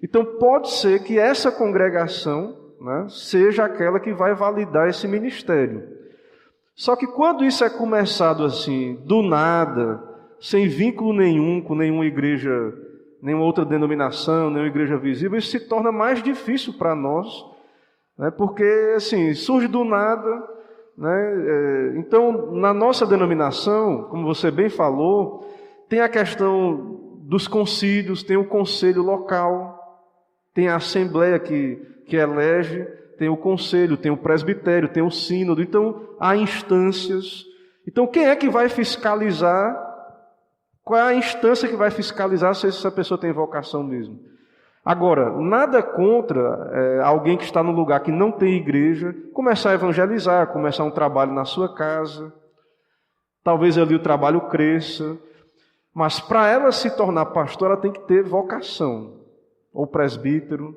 Speaker 1: Então, pode ser que essa congregação, né, seja aquela que vai validar esse ministério. Só que quando isso é começado assim, do nada, sem vínculo nenhum com nenhuma igreja, nenhuma outra denominação, nenhuma igreja visível, isso se torna mais difícil para nós, né, porque assim, surge do nada, né, então na nossa denominação, como você bem falou, tem a questão dos concílios, tem o conselho local, tem a assembleia que elege, tem o conselho, tem o presbitério, tem o sínodo, então há instâncias. Então quem é que vai fiscalizar? Qual é a instância que vai fiscalizar se essa pessoa tem vocação mesmo? Agora, nada contra alguém que está no lugar que não tem igreja, começar a evangelizar, começar um trabalho na sua casa, talvez ali o trabalho cresça, mas para ela se tornar pastor, ela tem que ter vocação, ou presbítero.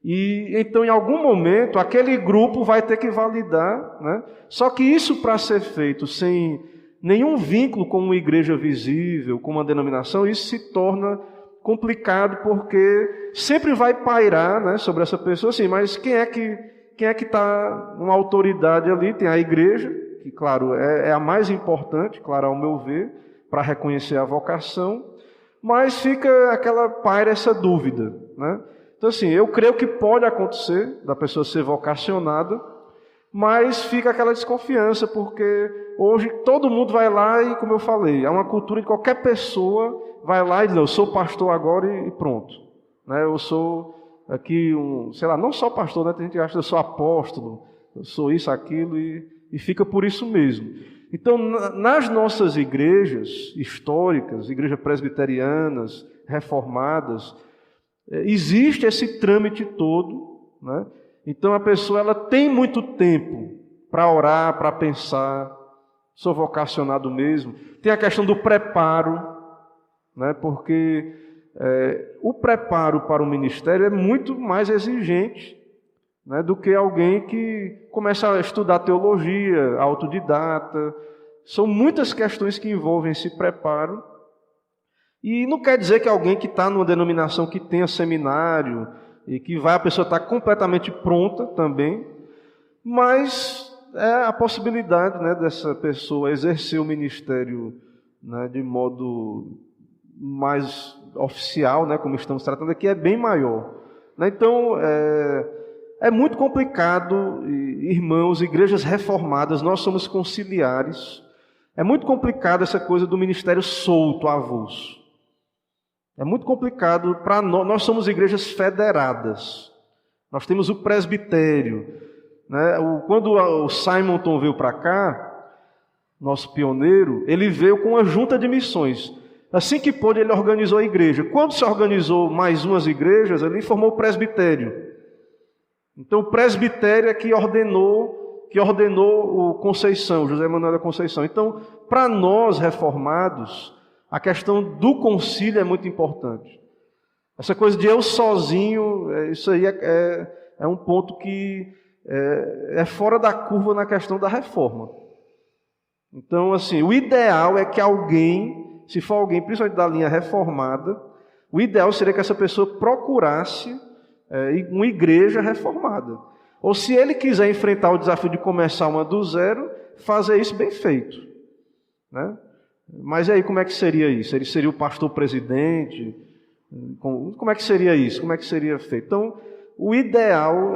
Speaker 1: E então, em algum momento, aquele grupo vai ter que validar, né? Só que isso, para ser feito sem nenhum vínculo com uma igreja visível, com uma denominação, isso se torna complicado, porque sempre vai pairar, né, sobre essa pessoa, assim, mas quem é que está uma autoridade ali? Tem a igreja, que, claro, é a mais importante, claro, ao meu ver, para reconhecer a vocação, mas fica paira essa dúvida, né? Então, assim, eu creio que pode acontecer da pessoa ser vocacionada, mas fica aquela desconfiança, porque hoje todo mundo vai lá e, como eu falei, é uma cultura de qualquer pessoa vai lá e diz, eu sou pastor agora e pronto. Né? Eu sou aqui não só pastor, né? Tem gente que acha que eu sou apóstolo, eu sou isso, aquilo, e fica por isso mesmo. Então, nas nossas igrejas históricas, igrejas presbiterianas, reformadas, existe esse trâmite todo, né? Então a pessoa ela tem muito tempo para orar, para pensar, sou vocacionado mesmo. Tem a questão do preparo, né? Porque o preparo para o ministério é muito mais exigente, né, do que alguém que começa a estudar teologia, autodidata. São muitas questões que envolvem esse preparo. E não quer dizer que alguém que está numa denominação que tenha seminário e que a pessoa está completamente pronta também, mas é a possibilidade, né, dessa pessoa exercer o ministério, né, de modo mais oficial, né, como estamos tratando aqui, é bem maior. Então, é muito complicado, irmãos, igrejas reformadas, nós somos conciliares, é muito complicado essa coisa do ministério solto, avulso. É muito complicado para nós, nós somos igrejas federadas, nós temos o presbitério, né? Quando o Simonton veio para cá, nosso pioneiro, ele veio com uma junta de missões. Assim que pôde, ele organizou a igreja. Quando se organizou mais umas igrejas, ele formou o presbitério. Então o presbitério é que ordenou o Conceição, José Manuel da Conceição. Então, para nós reformados, a questão do concílio é muito importante. Essa coisa de eu sozinho, isso aí é um ponto que é fora da curva na questão da reforma. Então, assim, o ideal é que alguém, se for alguém, principalmente da linha reformada, o ideal seria que essa pessoa procurasse uma igreja reformada. Ou se ele quiser enfrentar o desafio de começar uma do zero, fazer isso bem feito, né? Mas e aí, como é que seria isso? Ele seria o pastor presidente? Como é que seria isso? Como é que seria feito? Então, o ideal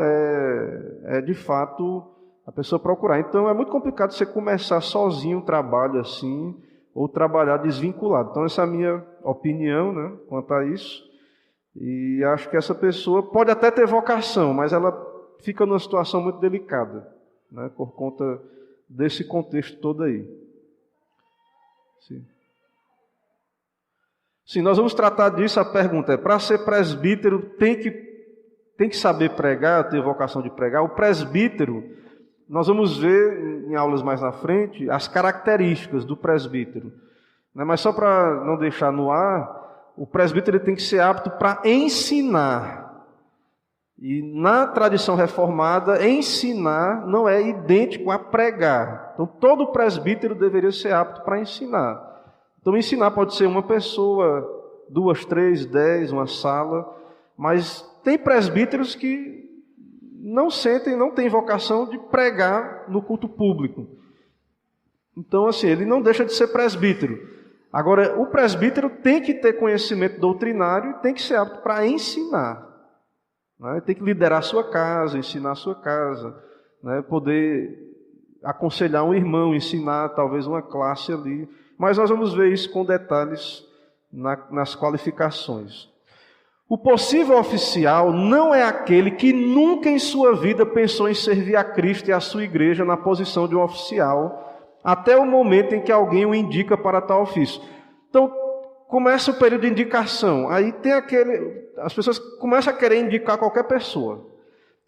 Speaker 1: é de fato a pessoa procurar. Então, é muito complicado você começar sozinho um trabalho assim, ou trabalhar desvinculado. Então, essa é a minha opinião, né, quanto a isso. E acho que essa pessoa pode até ter vocação, mas ela fica numa situação muito delicada, né, por conta desse contexto todo aí. Sim, nós vamos tratar disso. A pergunta é, para ser presbítero tem que saber pregar, ter vocação de pregar. O presbítero, nós vamos ver em aulas mais na frente, as características do presbítero, né? Mas só para não deixar no ar, o presbítero tem que ser apto para ensinar. E na tradição reformada, ensinar não é idêntico a pregar. Então, todo presbítero deveria ser apto para ensinar. Então, ensinar pode ser uma pessoa, 2, 3, 10, uma sala, mas tem presbíteros que não têm vocação de pregar no culto público. Então, assim, ele não deixa de ser presbítero. Agora, o presbítero tem que ter conhecimento doutrinário e tem que ser apto para ensinar. Né? Tem que liderar a sua casa, ensinar a sua casa, né? Poder aconselhar um irmão, ensinar talvez uma classe ali. Mas nós vamos ver isso com detalhes nas qualificações. O possível oficial não é aquele que nunca em sua vida pensou em servir a Cristo e a sua igreja na posição de um oficial, até o momento em que alguém o indica para tal ofício. Então, começa o período de indicação. Aí tem as pessoas começam a querer indicar qualquer pessoa.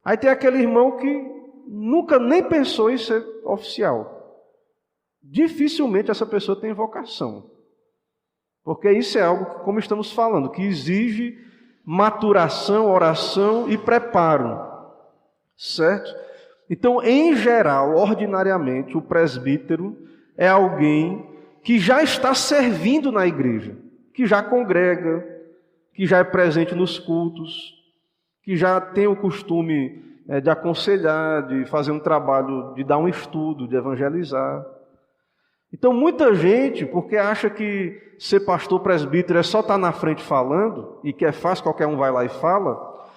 Speaker 1: Aí tem aquele irmão que nunca nem pensou em ser oficial. Dificilmente essa pessoa tem vocação. Porque isso é algo que, como estamos falando, que exige maturação, oração e preparo. Certo? Então, em geral, ordinariamente, o presbítero é alguém que já está servindo na igreja, que já congrega, que já é presente nos cultos, que já tem o costume de aconselhar, de fazer um trabalho, de dar um estudo, de evangelizar. Então, muita gente, porque acha que ser pastor presbítero é só estar na frente falando, e que é fácil, qualquer um vai lá e fala,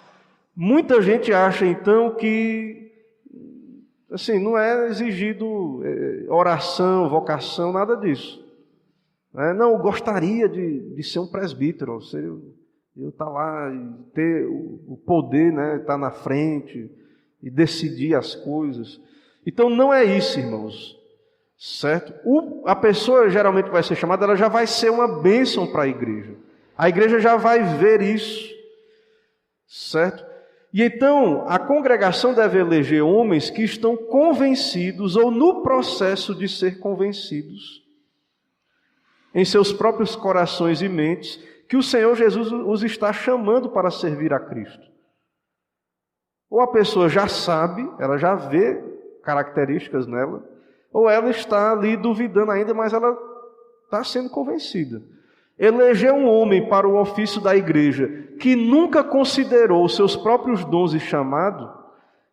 Speaker 1: muita gente acha, então, que assim, não é exigido oração, vocação, nada disso. Não, eu gostaria de ser um presbítero, eu estar lá e ter o poder, né, estar na frente e decidir as coisas. Então, não é isso, irmãos. Certo? A pessoa geralmente vai ser chamada, ela já vai ser uma bênção para a igreja. A igreja já vai ver isso. Certo? E então, a congregação deve eleger homens que estão convencidos ou no processo de ser convencidos em seus próprios corações e mentes que o Senhor Jesus os está chamando para servir a Cristo. Ou a pessoa já sabe, ela já vê características nela, ou ela está ali duvidando ainda, mas ela está sendo convencida. Eleger um homem para o ofício da igreja que nunca considerou os seus próprios dons e chamado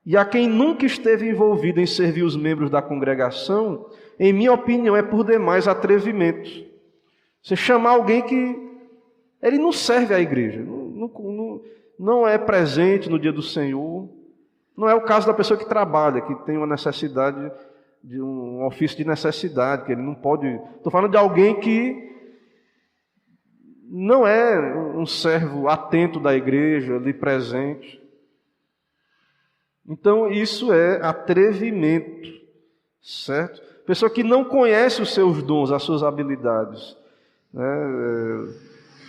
Speaker 1: E a quem nunca esteve envolvido em servir os membros da congregação, em minha opinião, é por demais atrevimento. Você chamar alguém que ele não serve à igreja, não é presente no dia do Senhor, não é o caso da pessoa que trabalha, que tem uma necessidade, de um ofício de necessidade, que ele não pode... Estou falando de alguém que não é um servo atento da igreja, ali presente. Então, isso é atrevimento, certo? Pessoa que não conhece os seus dons, as suas habilidades, né?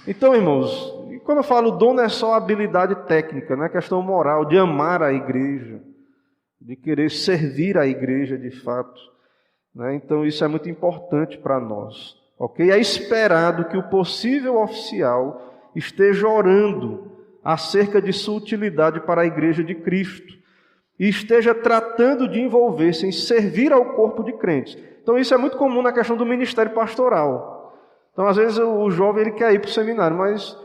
Speaker 1: Então, irmãos, quando eu falo dom, não é só habilidade técnica, não é questão moral, de amar a igreja, de querer servir a igreja de fato, né? Então, isso é muito importante para nós, ok? É esperado que o possível oficial esteja orando acerca de sua utilidade para a igreja de Cristo e esteja tratando de envolver-se em servir ao corpo de crentes. Então, isso é muito comum na questão do ministério pastoral. Então, às vezes, o jovem ele quer ir para o seminário, mas,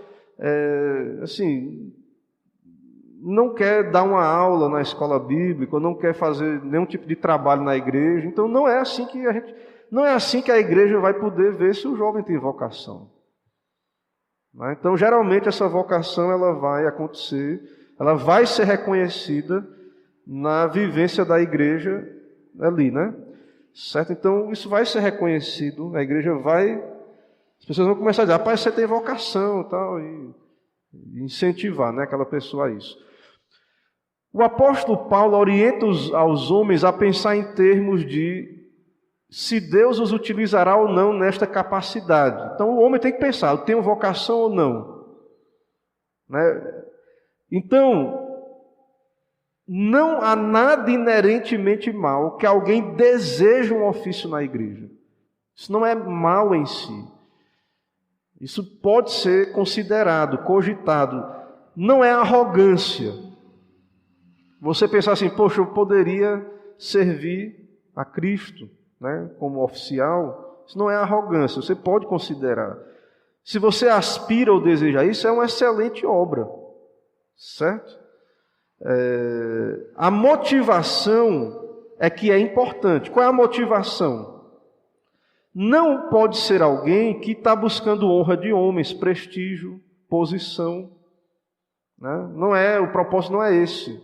Speaker 1: assim, não quer dar uma aula na escola bíblica, ou não quer fazer nenhum tipo de trabalho na igreja. Então, não é assim que a igreja vai poder ver se o jovem tem vocação. Então, geralmente, essa vocação ela vai acontecer, ela vai ser reconhecida na vivência da igreja ali, né? Certo? Então, isso vai ser reconhecido, a igreja vai... As pessoas vão começar a dizer, rapaz, você tem vocação e tal, e incentivar, né, aquela pessoa a isso. O apóstolo Paulo orienta aos homens a pensar em termos de se Deus os utilizará ou não nesta capacidade. Então, o homem tem que pensar, eu tenho vocação ou não? Né? Então, não há nada inerentemente mal que alguém deseje um ofício na igreja. Isso não é mal em si. Isso pode ser considerado, cogitado. Não é arrogância. Você pensar assim, poxa, eu poderia servir a Cristo, né, como oficial. Isso não é arrogância, você pode considerar. Se você aspira ou deseja isso, é uma excelente obra, certo? A motivação é que é importante. Qual é a motivação? Não pode ser alguém que está buscando honra de homens, prestígio, posição, né? Não é, o propósito não é esse.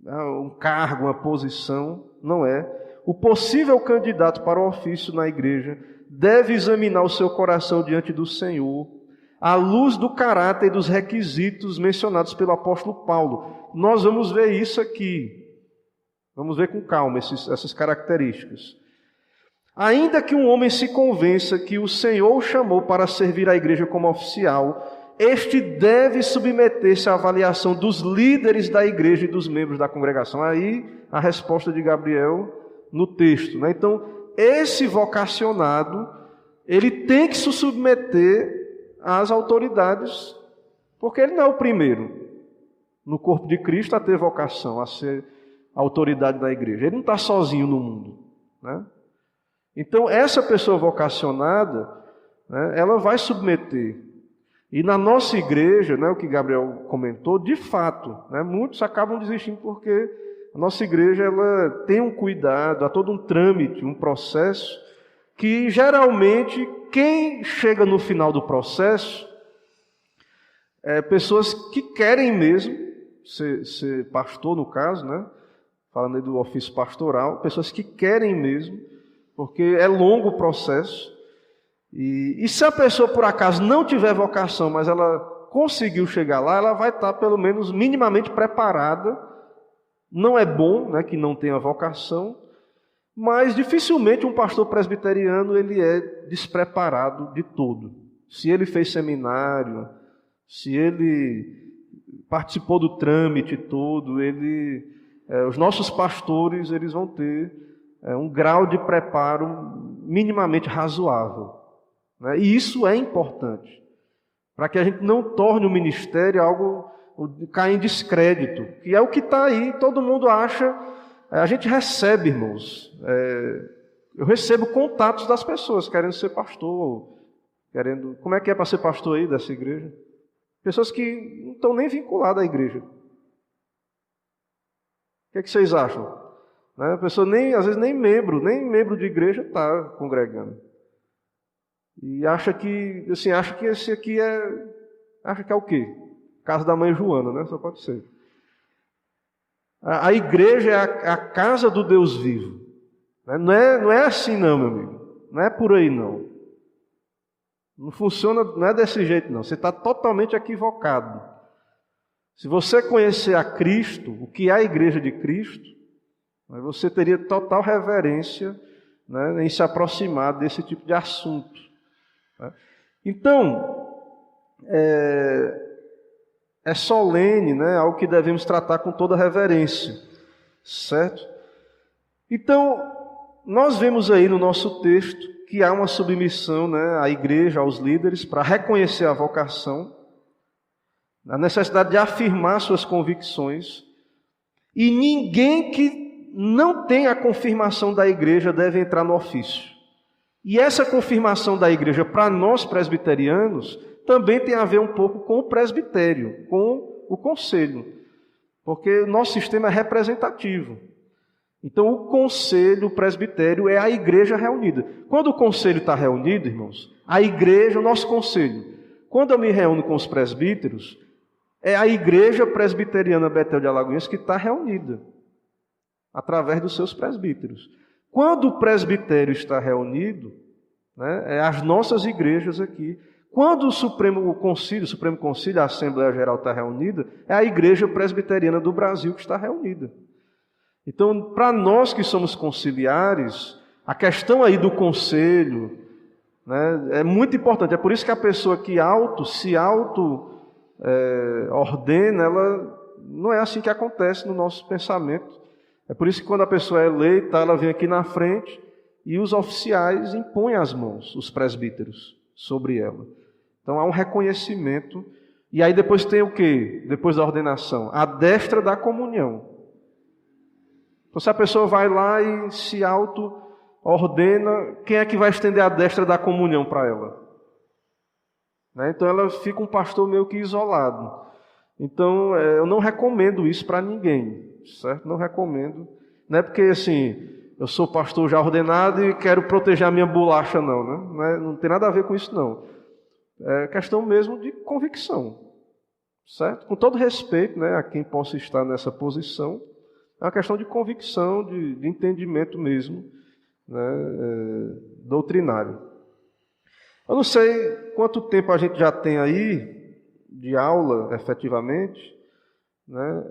Speaker 1: Um cargo, uma posição, não é. O possível candidato para o ofício na igreja deve examinar o seu coração diante do Senhor, à luz do caráter e dos requisitos mencionados pelo apóstolo Paulo. Nós vamos ver isso aqui. Vamos ver com calma essas características. Ainda que um homem se convença que o Senhor o chamou para servir a igreja como oficial, este deve submeter-se à avaliação dos líderes da igreja e dos membros da congregação. Aí a resposta de Gabriel no texto, né? Então, esse vocacionado, ele tem que se submeter às autoridades, porque ele não é o primeiro no corpo de Cristo a ter vocação, a ser autoridade da igreja. Ele não está sozinho no mundo, né? Então, essa pessoa vocacionada, né, ela vai submeter. E na nossa igreja, né, o que Gabriel comentou, de fato, né, muitos acabam desistindo porque a nossa igreja ela tem um cuidado, há todo um trâmite, um processo, que geralmente quem chega no final do processo é pessoas que querem mesmo ser pastor, no caso, né, falando aí do ofício pastoral, pessoas que querem mesmo, porque é longo o processo, e se a pessoa por acaso não tiver vocação, mas ela conseguiu chegar lá, ela vai estar pelo menos minimamente preparada. Não é bom, né, que não tenha vocação, mas dificilmente um pastor presbiteriano ele é despreparado de todo. Se ele fez seminário, se ele participou do trâmite todo, os nossos pastores eles vão ter um grau de preparo minimamente razoável, né? E isso é importante, para que a gente não torne o ministério algo cair em descrédito, que é o que está aí, todo mundo acha, a gente recebe, irmãos, eu recebo contatos das pessoas querendo ser pastor, como é que é para ser pastor aí dessa igreja? Pessoas que não estão nem vinculadas à igreja. O que vocês acham? Né? A pessoa às vezes nem membro de igreja está congregando. E acha que esse aqui acha que é o quê? Casa da mãe Joana, né? Só pode ser. A igreja é a casa do Deus vivo. Não é assim não, meu amigo. Não é por aí não. Não funciona, não é desse jeito não. Você está totalmente equivocado. Se você conhecer a Cristo, o que é a igreja de Cristo, você teria total reverência, né, em se aproximar desse tipo de assunto. Né? Então, é solene, né, algo que devemos tratar com toda reverência, certo? Então, nós vemos aí no nosso texto que há uma submissão, né, à igreja, aos líderes, para reconhecer a vocação, a necessidade de afirmar suas convicções, e ninguém que não tem a confirmação da igreja deve entrar no ofício. E essa confirmação da igreja, para nós presbiterianos, também tem a ver um pouco com o presbitério, com o conselho, porque o nosso sistema é representativo. Então, o conselho, o presbitério, é a igreja reunida. Quando o conselho está reunido, irmãos, a igreja, o nosso conselho. Quando eu me reúno com os presbíteros, é a igreja presbiteriana Betel de Alagoinhas que está reunida, através dos seus presbíteros. Quando o presbitério está reunido, né, é as nossas igrejas aqui. Quando o Supremo Concílio, a Assembleia Geral está reunida, é a igreja presbiteriana do Brasil que está reunida. Então, para nós que somos conciliares, a questão aí do conselho, né, é muito importante. É por isso que a pessoa que se ordena, ela não é assim que acontece no nosso pensamento. É por isso que quando a pessoa é eleita, ela vem aqui na frente e os oficiais impõem as mãos, os presbíteros, sobre ela. Então há um reconhecimento. E aí depois tem o quê? Depois da ordenação? A destra da comunhão. Então se a pessoa vai lá e se auto-ordena, quem é que vai estender a destra da comunhão para ela? Né? Então ela fica um pastor meio que isolado. Então eu não recomendo isso para ninguém, certo? Não recomendo. Não é porque assim, eu sou pastor já ordenado e quero proteger a minha bolacha, não, né? Não tem nada a ver com isso, não. É questão mesmo de convicção, certo? Com todo respeito, né, a quem possa estar nessa posição, é uma questão de convicção, de entendimento mesmo, né, doutrinário. Eu não sei quanto tempo a gente já tem aí de aula, efetivamente, né,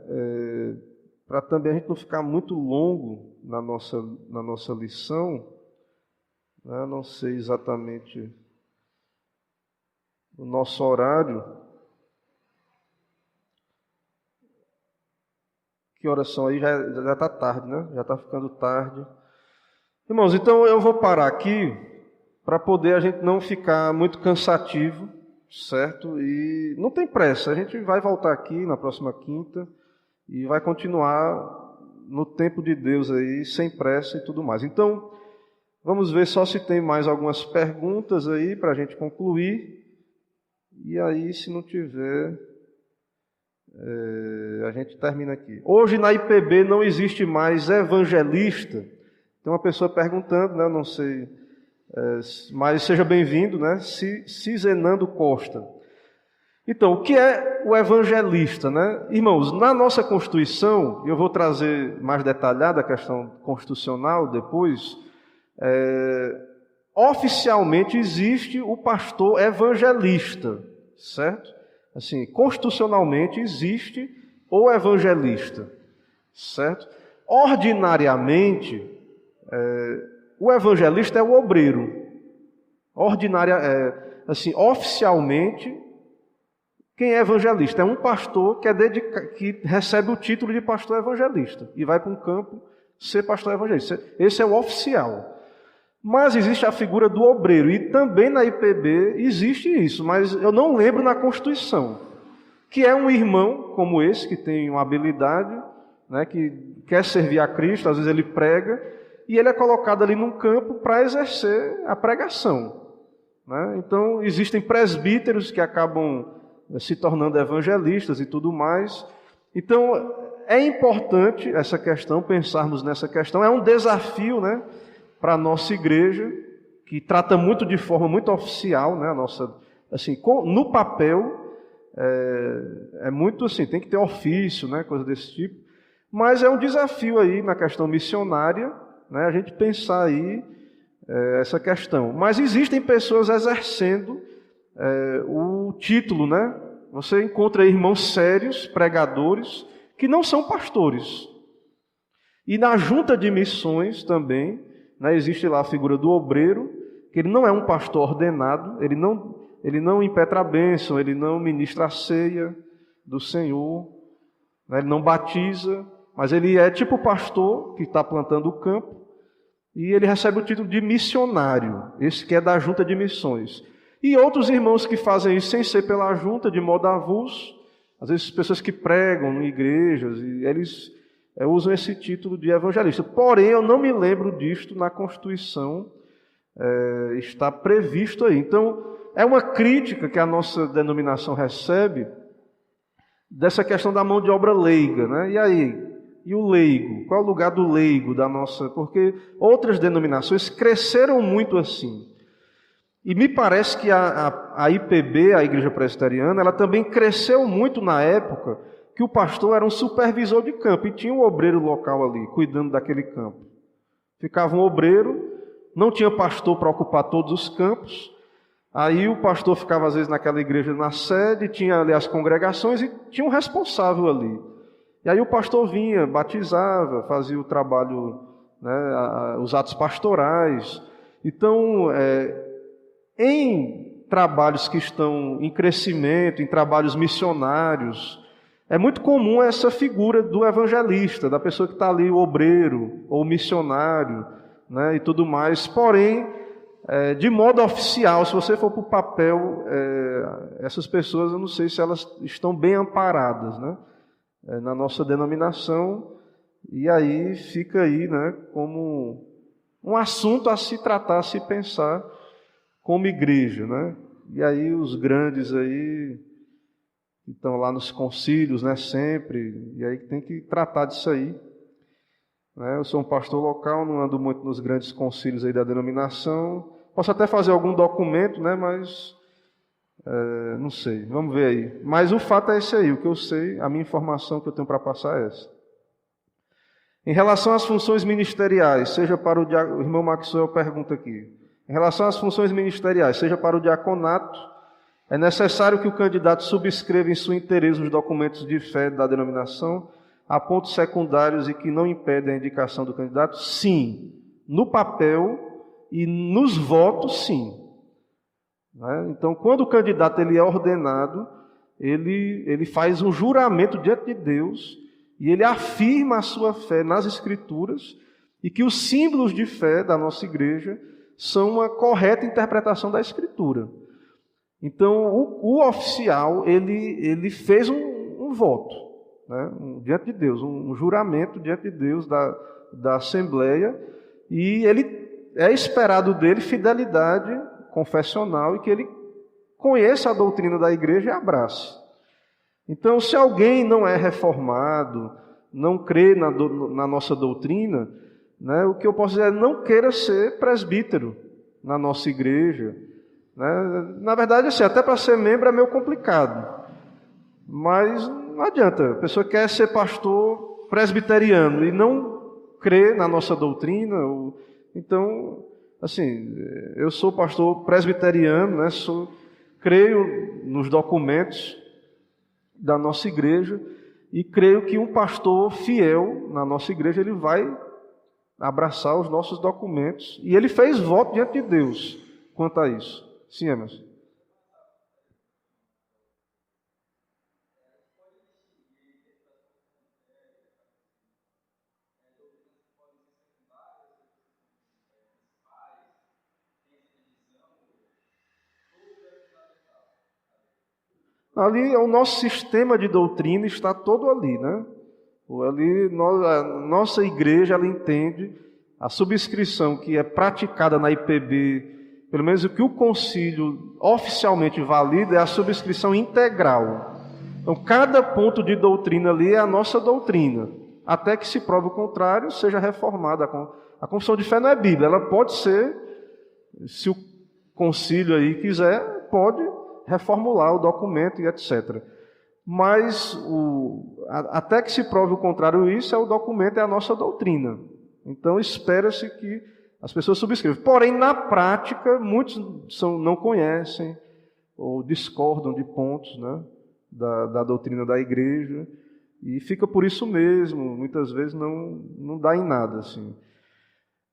Speaker 1: para também a gente não ficar muito longo na nossa lição, né, não sei exatamente o nosso horário. Que horas são aí? Já está tarde, né? Já está ficando tarde. Irmãos, então eu vou parar aqui para poder a gente não ficar muito cansativo, certo? E não tem pressa, a gente vai voltar aqui na próxima quinta e vai continuar no tempo de Deus aí, sem pressa e tudo mais. Então, vamos ver só se tem mais algumas perguntas aí para a gente concluir. E aí, se não tiver, a gente termina aqui. Hoje na IPB não existe mais evangelista. Tem uma pessoa perguntando, né, eu não sei, mas seja bem-vindo, né? Cizenando Costa. Então, o que é o evangelista, né? Irmãos, na nossa Constituição, eu vou trazer mais detalhada a questão constitucional depois, oficialmente existe o pastor evangelista, certo? Assim, constitucionalmente existe o evangelista, certo? Ordinariamente, o evangelista é o obreiro. Oficialmente, quem é evangelista? É um pastor que recebe o título de pastor evangelista e vai para um campo ser pastor evangelista. Esse é o oficial. Mas existe a figura do obreiro, e também na IPB existe isso, mas eu não lembro na Constituição, que é um irmão como esse, que tem uma habilidade, né, que quer servir a Cristo, às vezes ele prega, e ele é colocado ali num campo para exercer a pregação. Né? Então, existem presbíteros que acabam se tornando evangelistas e tudo mais. Então, é importante essa questão, pensarmos nessa questão. É um desafio, né, para a nossa igreja, que trata muito de forma muito oficial, né, a nossa, assim, no papel, é muito assim, tem que ter ofício, né, coisa desse tipo. Mas é um desafio aí na questão missionária, né, a gente pensar aí essa questão. Mas existem pessoas exercendo o título, né? Você encontra aí irmãos sérios, pregadores, que não são pastores. E na junta de missões também, né, existe lá a figura do obreiro, que ele não é um pastor ordenado, ele não impetra a bênção, ele não ministra a ceia do Senhor, né, ele não batiza, mas ele é tipo o pastor que está plantando o campo, e ele recebe o título de missionário, esse que é da junta de missões. E outros irmãos que fazem isso sem ser pela junta, de modo avulso, às vezes pessoas que pregam em igrejas, e eles usam esse título de evangelista. Porém, eu não me lembro disto na Constituição, está previsto aí. Então, é uma crítica que a nossa denominação recebe dessa questão da mão de obra leiga, né? E aí? E o leigo? Qual é o lugar do leigo da nossa? Porque outras denominações cresceram muito assim. E me parece que a IPB, a Igreja Presbiteriana, ela também cresceu muito na época que o pastor era um supervisor de campo e tinha um obreiro local ali, cuidando daquele campo. Ficava um obreiro, não tinha pastor para ocupar todos os campos, aí o pastor ficava às vezes naquela igreja na sede, tinha ali as congregações e tinha um responsável ali. E aí o pastor vinha, batizava, fazia o trabalho, né, os atos pastorais. Então, em trabalhos que estão em crescimento, em trabalhos missionários, é muito comum essa figura do evangelista, da pessoa que está ali, o obreiro ou o missionário, né, e tudo mais. Porém, de modo oficial, se você for para o papel, essas pessoas, eu não sei se elas estão bem amparadas, né, na nossa denominação, e aí fica aí, né, como um assunto a se tratar, a se pensar como igreja, né? E aí os grandes aí que estão lá nos concílios, né, sempre, e aí tem que tratar disso aí. Né? Eu sou um pastor local, não ando muito nos grandes concílios aí da denominação. Posso até fazer algum documento, né, mas não sei, vamos ver aí. Mas o fato é esse aí, o que eu sei, a minha informação que eu tenho para passar é essa. Em relação às funções ministeriais, seja para o irmão Maxwell pergunta aqui, em relação às funções ministeriais, seja para o diaconato, é necessário que o candidato subscreva em sua inteireza os documentos de fé da denominação, a pontos secundários e que não impedem a indicação do candidato? Sim. No papel e nos votos, sim. Né? Então, quando o candidato ele é ordenado, ele faz um juramento diante de Deus e ele afirma a sua fé nas Escrituras e que os símbolos de fé da nossa igreja são uma correta interpretação da Escritura. Então, o oficial, ele fez um voto, né, diante de Deus, um juramento diante de Deus da Assembleia, e ele é esperado dele fidelidade confessional e que ele conheça a doutrina da igreja e abrace. Então, se alguém não é reformado, não crê na nossa doutrina, né, o que eu posso dizer é não queira ser presbítero na nossa igreja. Né? Na verdade, assim, até para ser membro é meio complicado. Mas não adianta. A pessoa quer ser pastor presbiteriano e não crê na nossa doutrina. Então, assim, eu sou pastor presbiteriano, né, creio nos documentos da nossa igreja e creio que um pastor fiel na nossa igreja, ele vai abraçar os nossos documentos. E ele fez voto diante de Deus quanto a isso. Sim, Emerson. Ali, o nosso sistema de doutrina está todo ali, né? Ali, a nossa igreja, ela entende a subscrição que é praticada na IPB, pelo menos o que o concílio oficialmente valida, é a subscrição integral. Então, cada ponto de doutrina ali é a nossa doutrina, até que se prove o contrário, seja reformada. A confissão de fé não é Bíblia, ela pode ser, se o concílio aí quiser, pode reformular o documento e etc. Mas, até que se prove o contrário, isso é o documento, é a nossa doutrina. Então, espera-se que as pessoas subscrevam. Porém, na prática, muitos não conhecem ou discordam de pontos, né, da doutrina da igreja, e fica por isso mesmo, muitas vezes não dá em nada, assim.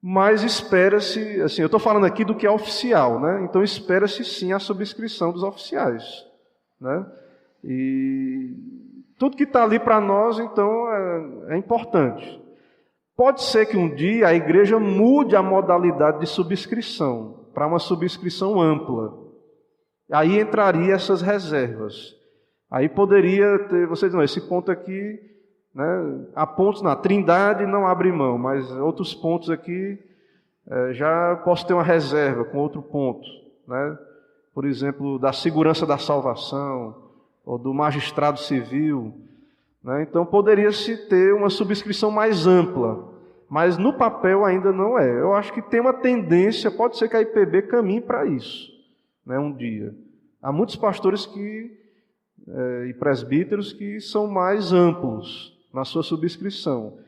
Speaker 1: Mas espera-se, assim, eu estou falando aqui do que é oficial, né? Então espera-se sim a subscrição dos oficiais, né? E tudo que está ali para nós, então, é importante. Pode ser que um dia a igreja mude a modalidade de subscrição para uma subscrição ampla. Aí entraria essas reservas. Aí poderia ter, vocês não, esse ponto aqui, né, há pontos na Trindade não abre mão, mas outros pontos aqui já posso ter uma reserva com outro ponto, né? Por exemplo, da segurança da salvação, ou do magistrado civil, né? Então poderia-se ter uma subscrição mais ampla, mas no papel ainda não é. Eu acho que tem uma tendência, pode ser que a IPB caminhe para isso, né, um dia. Há muitos pastores e presbíteros que são mais amplos na sua subscrição.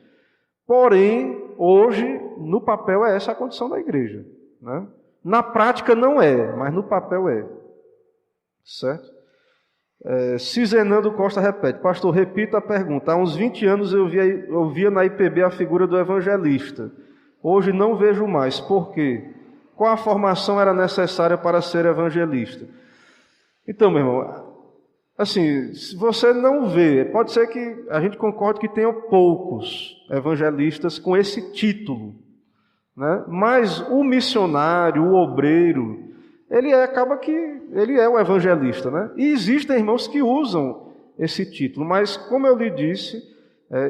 Speaker 1: Porém, hoje, no papel é essa a condição da igreja, né? Na prática não é, mas no papel é. Certo? Cizenando Costa repete: pastor, repita a pergunta. Há uns 20 anos eu via na IPB a figura do evangelista. Hoje não vejo mais. Por quê? Qual a formação era necessária para ser evangelista? Então, meu irmão, assim, se você não vê, pode ser que a gente concorde que tenha poucos evangelistas com esse título, né? Mas o missionário, o obreiro, acaba que ele é o evangelista, né? E existem irmãos que usam esse título, mas como eu lhe disse,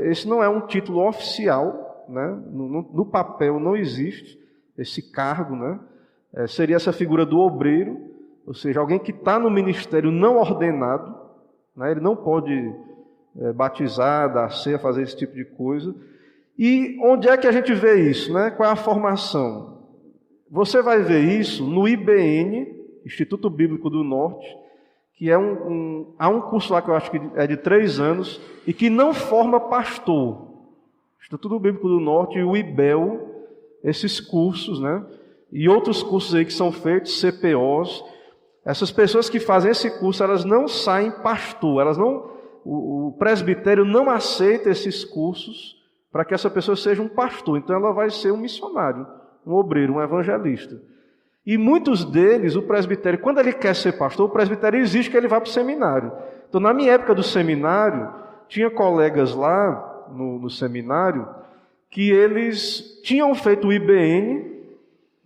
Speaker 1: esse não é um título oficial, né? No papel não existe esse cargo, né? Seria essa figura do obreiro, ou seja, alguém que está no ministério não ordenado, né? Ele não pode batizar, dar ceia, fazer esse tipo de coisa. E onde é que a gente vê isso, né? Qual é a formação? Você vai ver isso no IBN, Instituto Bíblico do Norte, que há um curso lá que eu acho que é de 3 anos, e que não forma pastor. Instituto Bíblico do Norte e o IBEL, esses cursos, né? E outros cursos aí que são feitos, CPOs. Essas pessoas que fazem esse curso, elas não saem pastor, o presbitério não aceita esses cursos para que essa pessoa seja um pastor. Então ela vai ser um missionário, um obreiro, um evangelista. E muitos deles, o presbitério, quando ele quer ser pastor, o presbitério exige que ele vá para o seminário. Então, na minha época do seminário, tinha colegas lá no seminário que eles tinham feito o IBN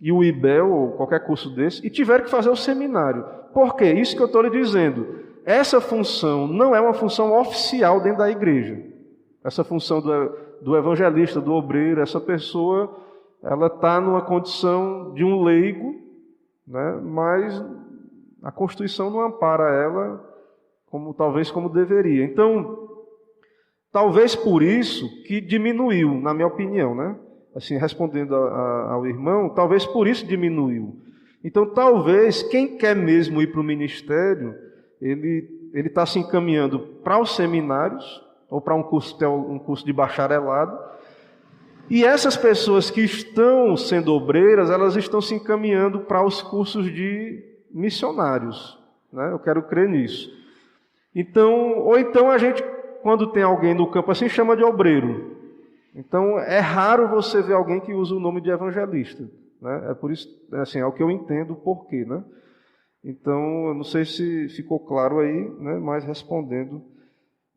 Speaker 1: e o IBEL, ou qualquer curso desse, e tiveram que fazer o seminário. Por quê? Isso que eu estou lhe dizendo. Essa função não é uma função oficial dentro da igreja. Essa função do evangelista, do obreiro, essa pessoa, ela está numa condição de um leigo, né? Mas a Constituição não ampara ela talvez como deveria. Então, talvez por isso que diminuiu, na minha opinião, né? Assim, respondendo ao irmão, talvez por isso diminuiu. Então, talvez quem quer mesmo ir para o ministério, ele está se encaminhando para os seminários ou para um curso de bacharelado. E essas pessoas que estão sendo obreiras, elas estão se encaminhando para os cursos de missionários, né? Eu quero crer nisso. Então, ou então a gente, quando tem alguém no campo assim, chama de obreiro. Então, é raro você ver alguém que usa o nome de evangelista, né? É por isso, assim, é o que eu entendo o porquê, né? Então, eu não sei se ficou claro aí, né? Mas respondendo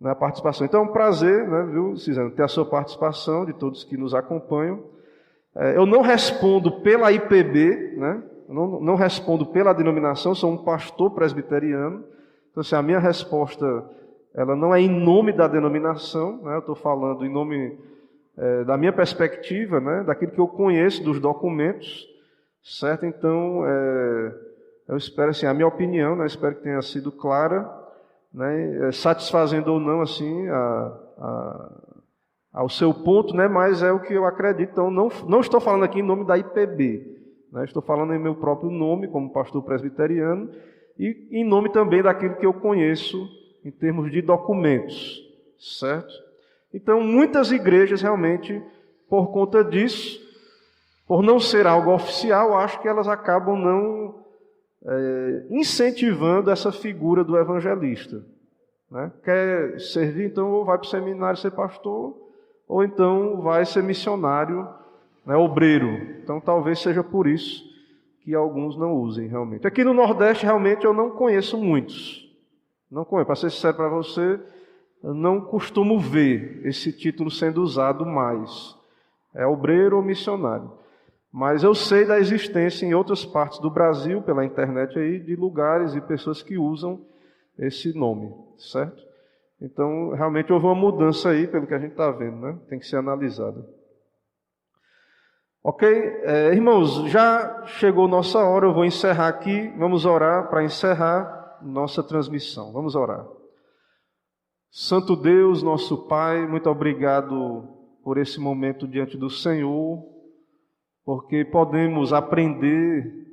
Speaker 1: na participação. Então, é um prazer, né, viu, Cisana, ter a sua participação, de todos que nos acompanham. Eu não respondo pela IPB, né? Não respondo pela denominação, sou um pastor presbiteriano. Então, assim, a minha resposta, ela não é em nome da denominação, né? Eu estou falando em nome da minha perspectiva, né? Daquilo que eu conheço dos documentos, certo? Então, eu espero, assim, a minha opinião, né? Espero que tenha sido clara, né, satisfazendo ou não assim ao seu ponto, né, mas é o que eu acredito. Então, não estou falando aqui em nome da IPB, né, estou falando em meu próprio nome, como pastor presbiteriano, e em nome também daquilo que eu conheço em termos de documentos, certo? Então, muitas igrejas realmente, por conta disso, por não ser algo oficial, acho que elas acabam não incentivando essa figura do evangelista, né? Quer servir, então ou vai para o seminário ser pastor, ou então vai ser missionário, né, obreiro. Então talvez seja por isso que alguns não usem realmente. Aqui no Nordeste realmente eu não conheço muitos. Não conheço, para ser sincero para você, eu não costumo ver esse título sendo usado mais. É obreiro ou missionário. Mas eu sei da existência em outras partes do Brasil, pela internet aí, de lugares e pessoas que usam esse nome, certo? Então, realmente houve uma mudança aí, pelo que a gente está vendo, né? Tem que ser analisada. Ok? Irmãos, já chegou nossa hora, eu vou encerrar aqui. Vamos orar para encerrar nossa transmissão. Vamos orar. Santo Deus, nosso Pai, muito obrigado por esse momento diante do Senhor, porque podemos aprender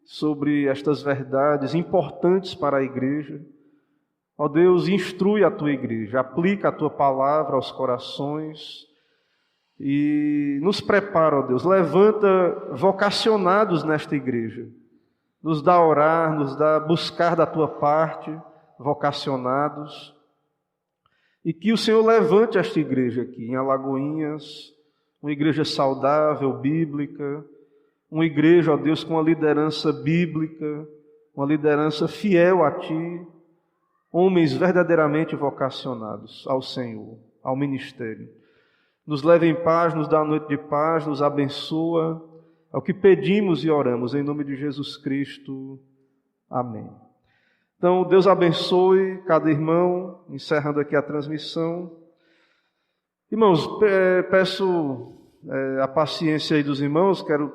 Speaker 1: sobre estas verdades importantes para a igreja. Ó Deus, instrui a tua igreja, aplica a tua palavra aos corações e nos prepara, ó Deus, levanta vocacionados nesta igreja, nos dá a orar, nos dá a buscar da tua parte, vocacionados, e que o Senhor levante esta igreja aqui em Alagoinhas, uma igreja saudável, bíblica, uma igreja, ó Deus, com uma liderança bíblica, uma liderança fiel a Ti, homens verdadeiramente vocacionados ao Senhor, ao ministério. Nos leve em paz, nos dá a noite de paz, nos abençoa, é o que pedimos e oramos, em nome de Jesus Cristo. Amém. Então, Deus abençoe cada irmão, encerrando aqui a transmissão. Irmãos, peço a paciência aí dos irmãos, quero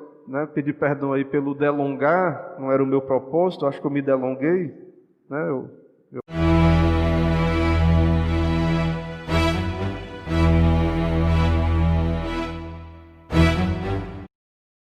Speaker 1: pedir perdão aí pelo delongar, não era o meu propósito, acho que eu me delonguei, né? Eu